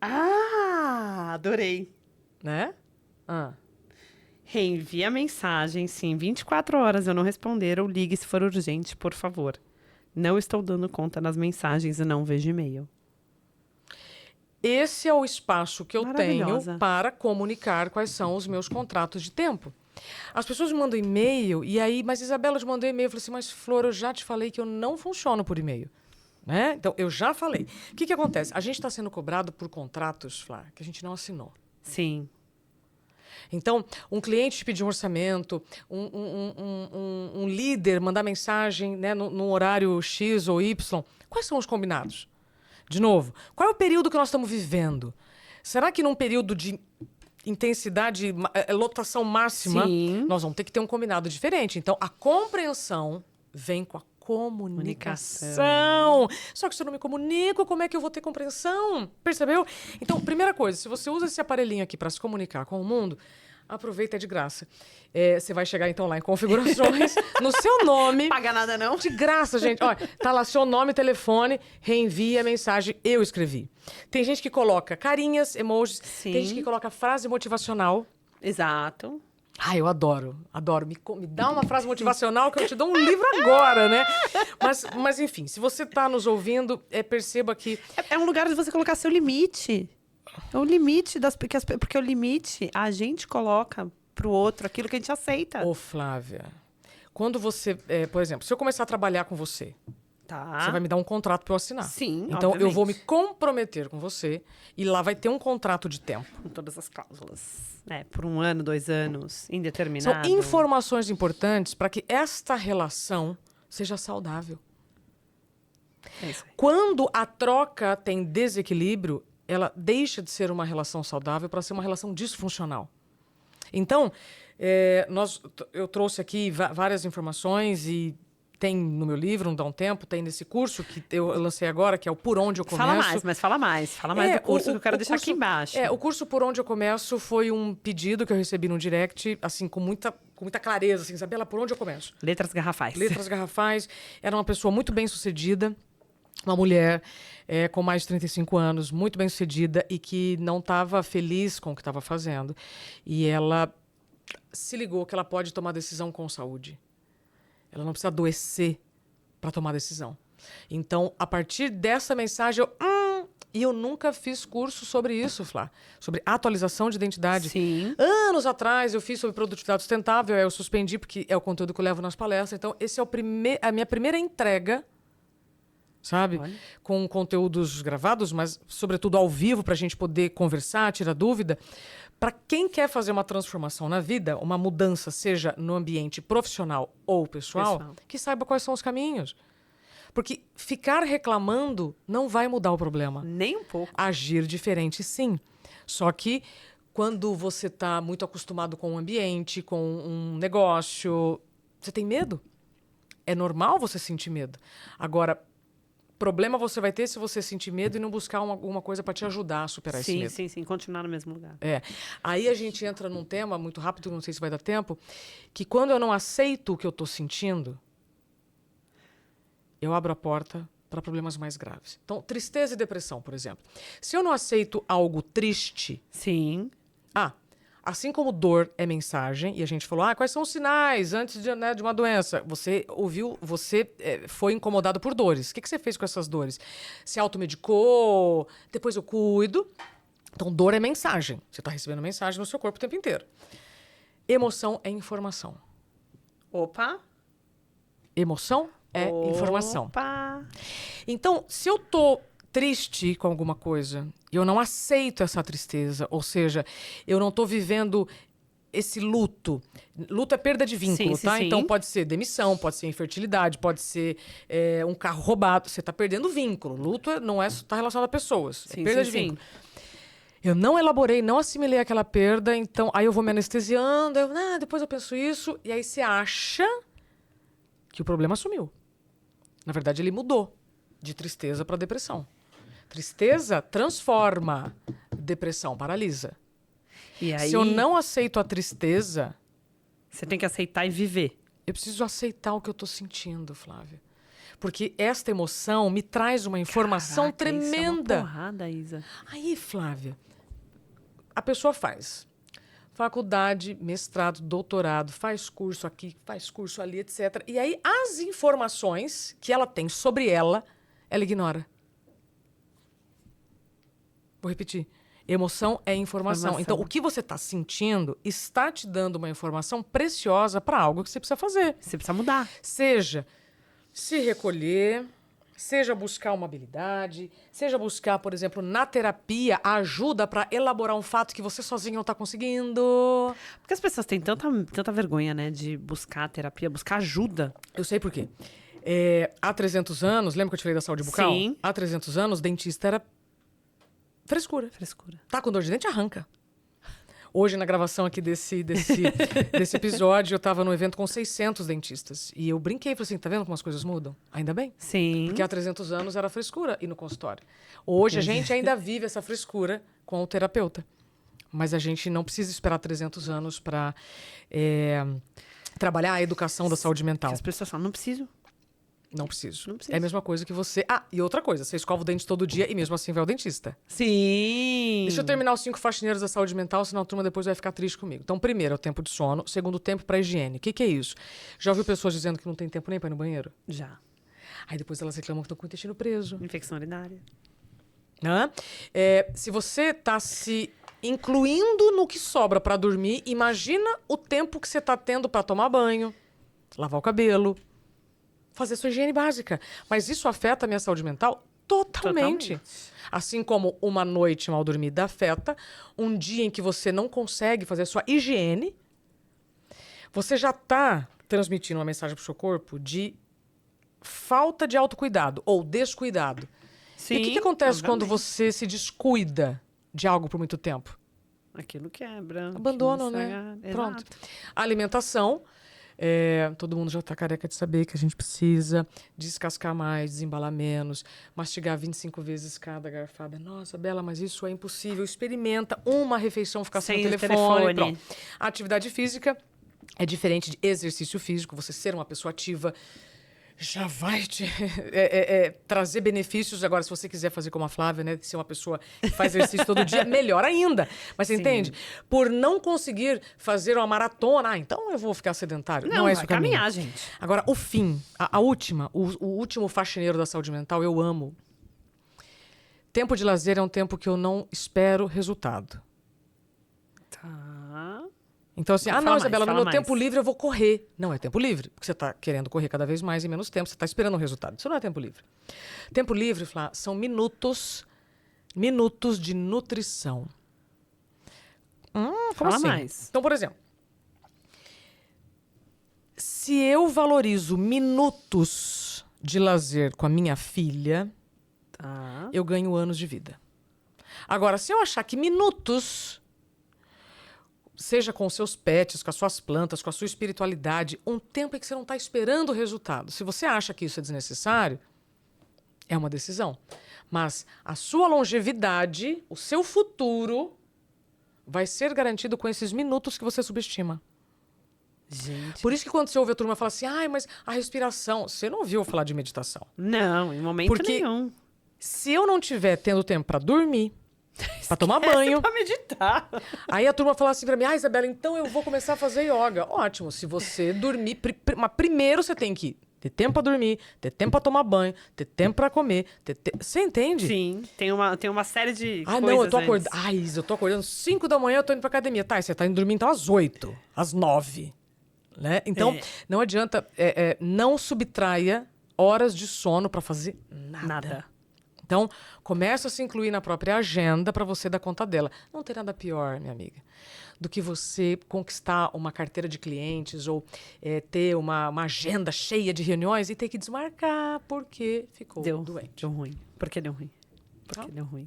Ah, adorei. Né? Reenvie a mensagem, se em 24 horas eu não responder ou ligue se for urgente, por favor. Não estou dando conta nas mensagens e não vejo e-mail. Esse é o espaço que eu tenho Maravilhosa. para comunicar quais são os meus contratos de tempo. As pessoas me mandam e-mail, e aí, mas Isabela te mandou e-mail. Eu falei assim, mas Flor, eu já te falei que eu não funciono por e-mail. Né? Então, eu já falei. O que acontece? A gente está sendo cobrado por contratos, Flá, que a gente não assinou. Sim. Então, um cliente te pedir um orçamento, um líder mandar mensagem, né, no horário X ou Y. Quais são os combinados? De novo, qual é o período que nós estamos vivendo? Será que num período de intensidade, lotação máxima, Sim. nós vamos ter que ter um combinado diferente? Então, a compreensão vem com a comunicação. Só que se eu não me comunico, como é que eu vou ter compreensão? Percebeu? Então, primeira coisa, se você usa esse aparelhinho aqui para se comunicar com o mundo, aproveita, é de graça. Você vai chegar, então, lá em configurações, no seu nome... Paga nada, não? De graça, gente. Olha, tá lá seu nome, telefone, reenvia a mensagem, eu escrevi. Tem gente que coloca carinhas, emojis. Sim. Tem gente que coloca frase motivacional. Exato. Ah, eu adoro. Me dá uma frase motivacional que eu te dou um livro agora, né? Mas enfim, se você tá nos ouvindo, perceba que... É um lugar de você colocar seu limite. É o limite porque o limite a gente coloca pro outro aquilo que a gente aceita. Ô, Flávia, quando você... por exemplo, se eu começar a trabalhar com você, Tá. você vai me dar um contrato para eu assinar. Sim, então, obviamente. eu vou me comprometer com você e lá vai ter um contrato de tempo. Com todas as cláusulas. Por 1 ano, 2 anos, São indeterminado. informações importantes para que esta relação seja saudável. É isso aí. Quando a troca tem desequilíbrio, ela deixa de ser uma relação saudável para ser uma relação disfuncional. Então, eu trouxe aqui várias informações e tem no meu livro, Não Dá um Tempo, tem nesse curso que eu lancei agora, que é o Por Onde Eu Começo. Fala mais do curso que eu quero deixar aqui embaixo. O curso Por Onde Eu Começo foi um pedido que eu recebi no direct, assim, com muita clareza, assim, Isabela, por onde eu começo? Letras garrafais. Letras garrafais. Era uma pessoa muito bem-sucedida, uma mulher com mais de 35 anos, muito bem-sucedida e que não estava feliz com o que estava fazendo. E ela se ligou que ela pode tomar decisão com saúde. Ela não precisa adoecer para tomar decisão. Então, a partir dessa mensagem, e eu nunca fiz curso sobre isso, Flá. Sobre atualização de identidade. Sim. Anos atrás eu fiz sobre produtividade sustentável, eu suspendi porque é o conteúdo que eu levo nas palestras. Então, esse é a minha primeira entrega, sabe? Olha. Com conteúdos gravados, mas sobretudo ao vivo, para a gente poder conversar, tirar dúvida. Para quem quer fazer uma transformação na vida, uma mudança, seja no ambiente profissional ou pessoal, que saiba quais são os caminhos. Porque ficar reclamando não vai mudar o problema. Nem um pouco. Agir diferente, sim. Só que quando você está muito acostumado com o ambiente, com um negócio, você tem medo. É normal você sentir medo. Agora, problema você vai ter se você sentir medo e não buscar alguma coisa para te ajudar a superar esse medo. Sim. Continuar no mesmo lugar. Aí a gente entra num tema muito rápido, não sei se vai dar tempo, que quando eu não aceito o que eu estou sentindo, eu abro a porta para problemas mais graves. Então, tristeza e depressão, por exemplo. Se eu não aceito algo triste... Sim. Assim como dor é mensagem, e a gente falou, quais são os sinais antes de uma doença? Você ouviu, foi incomodado por dores. O que você fez com essas dores? Se automedicou, depois eu cuido. Então, dor é mensagem. Você está recebendo mensagem no seu corpo o tempo inteiro. Emoção é informação. Opa! Emoção é informação. Opa! Então, se eu tô triste com alguma coisa, eu não aceito essa tristeza, ou seja, eu não tô vivendo esse luto. Luto é perda de vínculo, tá? Sim. Então pode ser demissão, pode ser infertilidade, pode ser um carro roubado. Você tá perdendo vínculo. Luto não tá relacionado a pessoas. É perda de vínculo. Eu não elaborei, não assimilei aquela perda, então aí eu vou me anestesiando, depois eu penso isso, e aí você acha que o problema sumiu. Na verdade, ele mudou de tristeza para depressão. Tristeza transforma, depressão paralisa. E aí, se eu não aceito a tristeza... Você tem que aceitar e viver. Eu preciso aceitar o que eu estou sentindo, Flávia. Porque esta emoção me traz uma informação tremenda. Isso é uma porrada, Isa. Aí, Flávia, a pessoa faz faculdade, mestrado, doutorado, faz curso aqui, faz curso ali, etc. E aí, as informações que ela tem sobre ela ignora. Vou repetir. Emoção é informação. Então, o que você está sentindo está te dando uma informação preciosa para algo que você precisa fazer. Você precisa mudar. Seja se recolher, seja buscar uma habilidade, seja buscar, por exemplo, na terapia, ajuda para elaborar um fato que você sozinho não está conseguindo. Porque as pessoas têm tanta vergonha, né, de buscar terapia, buscar ajuda. Eu sei por quê. Há 300 anos, lembra que eu te falei da saúde bucal? Sim. Há 300 anos, dentista era frescura. Tá com dor de dente, arranca. Hoje, na gravação aqui desse episódio, eu tava num evento com 600 dentistas. E eu brinquei, falei assim, tá vendo como as coisas mudam? Ainda bem. Sim. Porque há 300 anos era frescura ir no consultório. Hoje, a gente ainda vive essa frescura com o terapeuta. Mas a gente não precisa esperar 300 anos para trabalhar a educação da saúde mental. As pessoas falam, não preciso. Não preciso. Não preciso. É a mesma coisa que você... e outra coisa, você escova o dente todo dia e mesmo assim vai ao dentista. Sim. Deixa eu terminar os 5 faxineiros da saúde mental, senão a turma depois vai ficar triste comigo. Então, primeiro é o tempo de sono, segundo, tempo para higiene. O que é isso? Já ouviu pessoas dizendo que não tem tempo nem para ir no banheiro? Já. Aí depois elas reclamam que estão com o intestino preso. Infecção urinária. Se você está se incluindo no que sobra para dormir, imagina o tempo que você está tendo para tomar banho, lavar o cabelo, fazer sua higiene básica. Mas isso afeta a minha saúde mental totalmente. Assim como uma noite mal dormida afeta, um dia em que você não consegue fazer a sua higiene, você já está transmitindo uma mensagem para o seu corpo de falta de autocuidado ou descuidado. Sim, e o que acontece quando você se descuida de algo por muito tempo? Aquilo quebra. Abandono, né? Pronto. Exato. A alimentação Todo mundo já está careca de saber que a gente precisa descascar mais, desembalar menos, mastigar 25 vezes cada garfada. Nossa, Bela, mas isso é impossível. Experimenta uma refeição, ficar sem o telefone. Pronto. A atividade física é diferente de exercício físico. Você ser uma pessoa ativa já vai te trazer benefícios. Agora, se você quiser fazer como a Flávia, né, ser uma pessoa que faz exercício todo dia, melhor ainda. Mas você entende? Por não conseguir fazer uma maratona, então eu vou ficar sedentário. Não é esse o caminho. Caminhar, gente. Agora, o fim, o último faxineiro da saúde mental, eu amo. Tempo de lazer é um tempo que eu não espero resultado. Tá. Então, assim, não, Isabela, no meu tempo livre eu vou correr. Não é tempo livre, porque você está querendo correr cada vez mais em menos tempo, você está esperando um resultado. Isso não é tempo livre. Tempo livre, Flá, são minutos de nutrição. Como Fala assim? mais. Então, por exemplo, se eu valorizo minutos de lazer com a minha filha, eu ganho anos de vida. Agora, se eu achar que minutos, seja com os seus pets, com as suas plantas, com a sua espiritualidade, um tempo em que você não está esperando o resultado. Se você acha que isso é desnecessário, é uma decisão. Mas a sua longevidade, o seu futuro, vai ser garantido com esses minutos que você subestima. Gente. Por isso que quando você ouve a turma falar assim, mas a respiração, você não ouviu falar de meditação. Não, em momento nenhum. Se eu não estiver tendo tempo para dormir, para tomar banho, pra meditar. Aí a turma fala assim pra mim, Isabela, então eu vou começar a fazer yoga. Ótimo, se você dormir, mas primeiro você tem que ter tempo pra dormir, ter tempo pra tomar banho, ter tempo pra comer. Você entende? Sim, tem uma série de coisas não, eu tô acordando. Isa, eu tô acordando 5 da manhã, eu tô indo pra academia. Tá, e você tá indo dormir então às 8, às 9. Né? Então, não adianta, não subtraia horas de sono pra fazer nada. Então, começa a se incluir na própria agenda para você dar conta dela. Não tem nada pior, minha amiga, do que você conquistar uma carteira de clientes ou ter uma agenda cheia de reuniões e ter que desmarcar porque ficou doente. Deu ruim. Por que deu ruim? Deu ruim.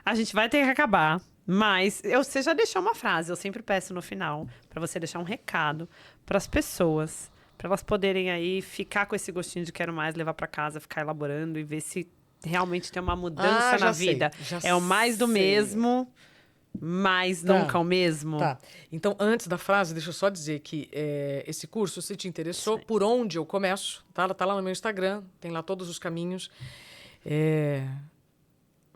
A gente vai ter que acabar, mas você já deixou uma frase. Eu sempre peço no final para você deixar um recado para as pessoas, para elas poderem aí ficar com esse gostinho de quero mais, levar para casa, ficar elaborando e ver se realmente tem uma mudança na vida. É o mais do mesmo, mas nunca o mesmo. Tá. Então, antes da frase, deixa eu só dizer que esse curso, se te interessou, por onde eu começo, tá lá no meu Instagram, tem lá todos os caminhos.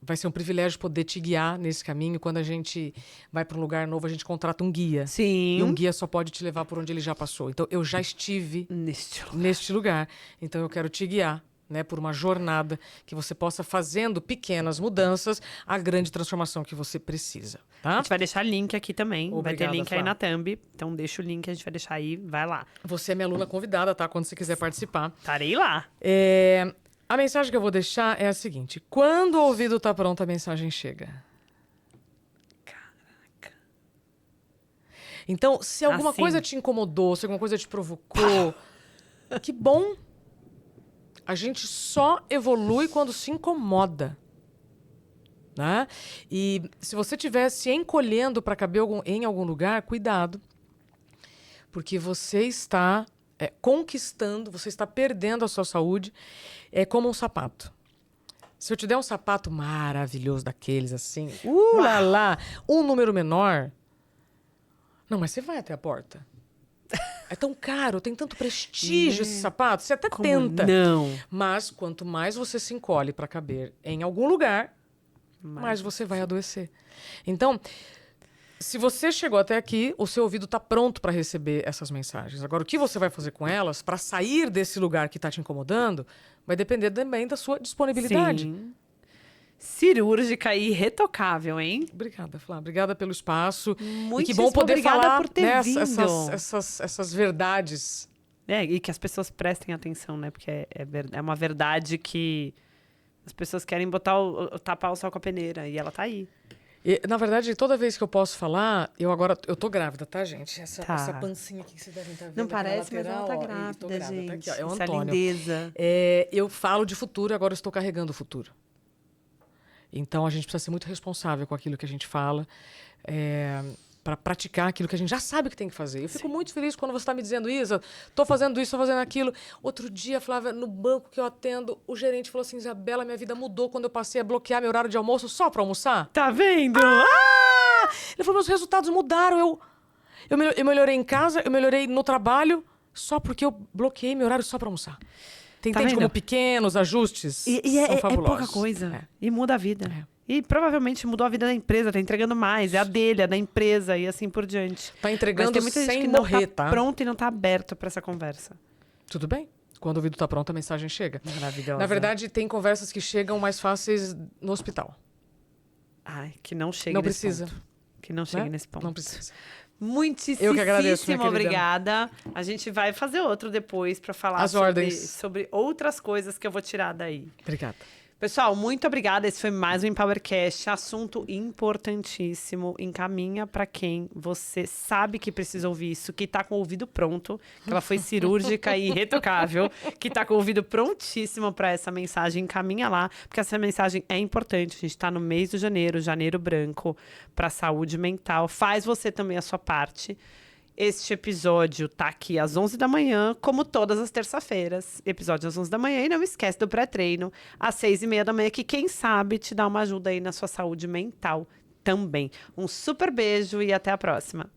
Vai ser um privilégio poder te guiar nesse caminho. Quando a gente vai para um lugar novo, a gente contrata um guia. Sim. E um guia só pode te levar por onde ele já passou. Então, eu já estive neste lugar. Então, eu quero te guiar, né, por uma jornada que você possa, fazendo pequenas mudanças, a grande transformação que você precisa. Tá? A gente vai deixar link aqui também. Obrigada, vai ter link Flá. aí na thumb. Então deixa o link, a gente vai deixar aí. Vai lá. Você é minha aluna convidada, tá? Quando você quiser participar. Estarei lá. A mensagem que eu vou deixar é a seguinte. Quando o ouvido tá pronto, a mensagem chega. Caraca. Então, se alguma coisa te incomodou, se alguma coisa te provocou, que bom. A gente só evolui quando se incomoda. Né? E se você estiver se encolhendo para caber em algum lugar, cuidado. Porque você está conquistando, você está perdendo a sua saúde. É como um sapato. Se eu te der um sapato maravilhoso daqueles assim, lá, um número menor, não, mas você vai até a porta. É tão caro, tem tanto prestígio esse sapato, você até tenta. Não. Mas quanto mais você se encolhe para caber em algum lugar, mais você vai adoecer. Então, se você chegou até aqui, o seu ouvido está pronto para receber essas mensagens. Agora, o que você vai fazer com elas para sair desse lugar que está te incomodando vai depender também da sua disponibilidade. Sim. Cirúrgica e irretocável, hein? Obrigada, Flá. Obrigada pelo espaço. Muito e que bom poder falar por ter vindo. essas verdades. E que as pessoas prestem atenção, né? Porque é uma verdade que as pessoas querem tapar o sol com a peneira. E ela tá aí. E, na verdade, toda vez que eu posso falar, eu tô grávida, tá, gente? Essa pancinha aqui que vocês devem estar vendo. Não parece, lateral, mas ela tá grávida, gente. Tá aqui, ó, é o Essa Antônio. lindeza. Eu falo de futuro, agora eu estou carregando o futuro. Então, a gente precisa ser muito responsável com aquilo que a gente fala. para praticar aquilo que a gente já sabe que tem que fazer. Eu fico muito feliz quando você está me dizendo, Isa, tô fazendo isso, tô fazendo aquilo. Outro dia, Flávia, no banco que eu atendo, o gerente falou assim, Isabela, minha vida mudou quando eu passei a bloquear meu horário de almoço só para almoçar. Tá vendo? Ele falou, meus resultados mudaram, eu melhorei em casa, eu melhorei no trabalho, só porque eu bloqueei meu horário só para almoçar. Tem Tá como pequenos ajustes são fabulosos. É pouca coisa. E muda a vida. E provavelmente mudou a vida da empresa, tá entregando mais. É a dele, é da empresa e assim por diante. Tá entregando Mas tem muita gente sem que morrer, não tá pronto e não tá aberto pra essa conversa. Tudo bem. Quando o ouvido tá pronto, a mensagem chega. Maravilhosa. Na verdade, tem conversas que chegam mais fáceis no hospital. Ai, que não chegue Não nesse precisa. ponto. Que não chegue nesse ponto. Não precisa. Muitíssimo Eu que agradeço, minha querida. obrigada. A gente vai fazer outro depois pra falar As ordens. sobre outras coisas que eu vou tirar daí. Obrigada. Pessoal, muito obrigada. Esse foi mais um Empowercast. Assunto importantíssimo. Encaminha para quem você sabe que precisa ouvir isso, que tá com o ouvido pronto, que ela foi cirúrgica e irretocável, que tá com o ouvido prontíssimo para essa mensagem. Encaminha lá, porque essa mensagem é importante. A gente tá no mês de janeiro, janeiro branco, para saúde mental. Faz você também a sua parte. Este episódio tá aqui às 11 da manhã, como todas as terça-feiras. Episódio às 11 da manhã. E não esquece do pré-treino às 6h30 da manhã, que quem sabe te dá uma ajuda aí na sua saúde mental também. Um super beijo e até a próxima.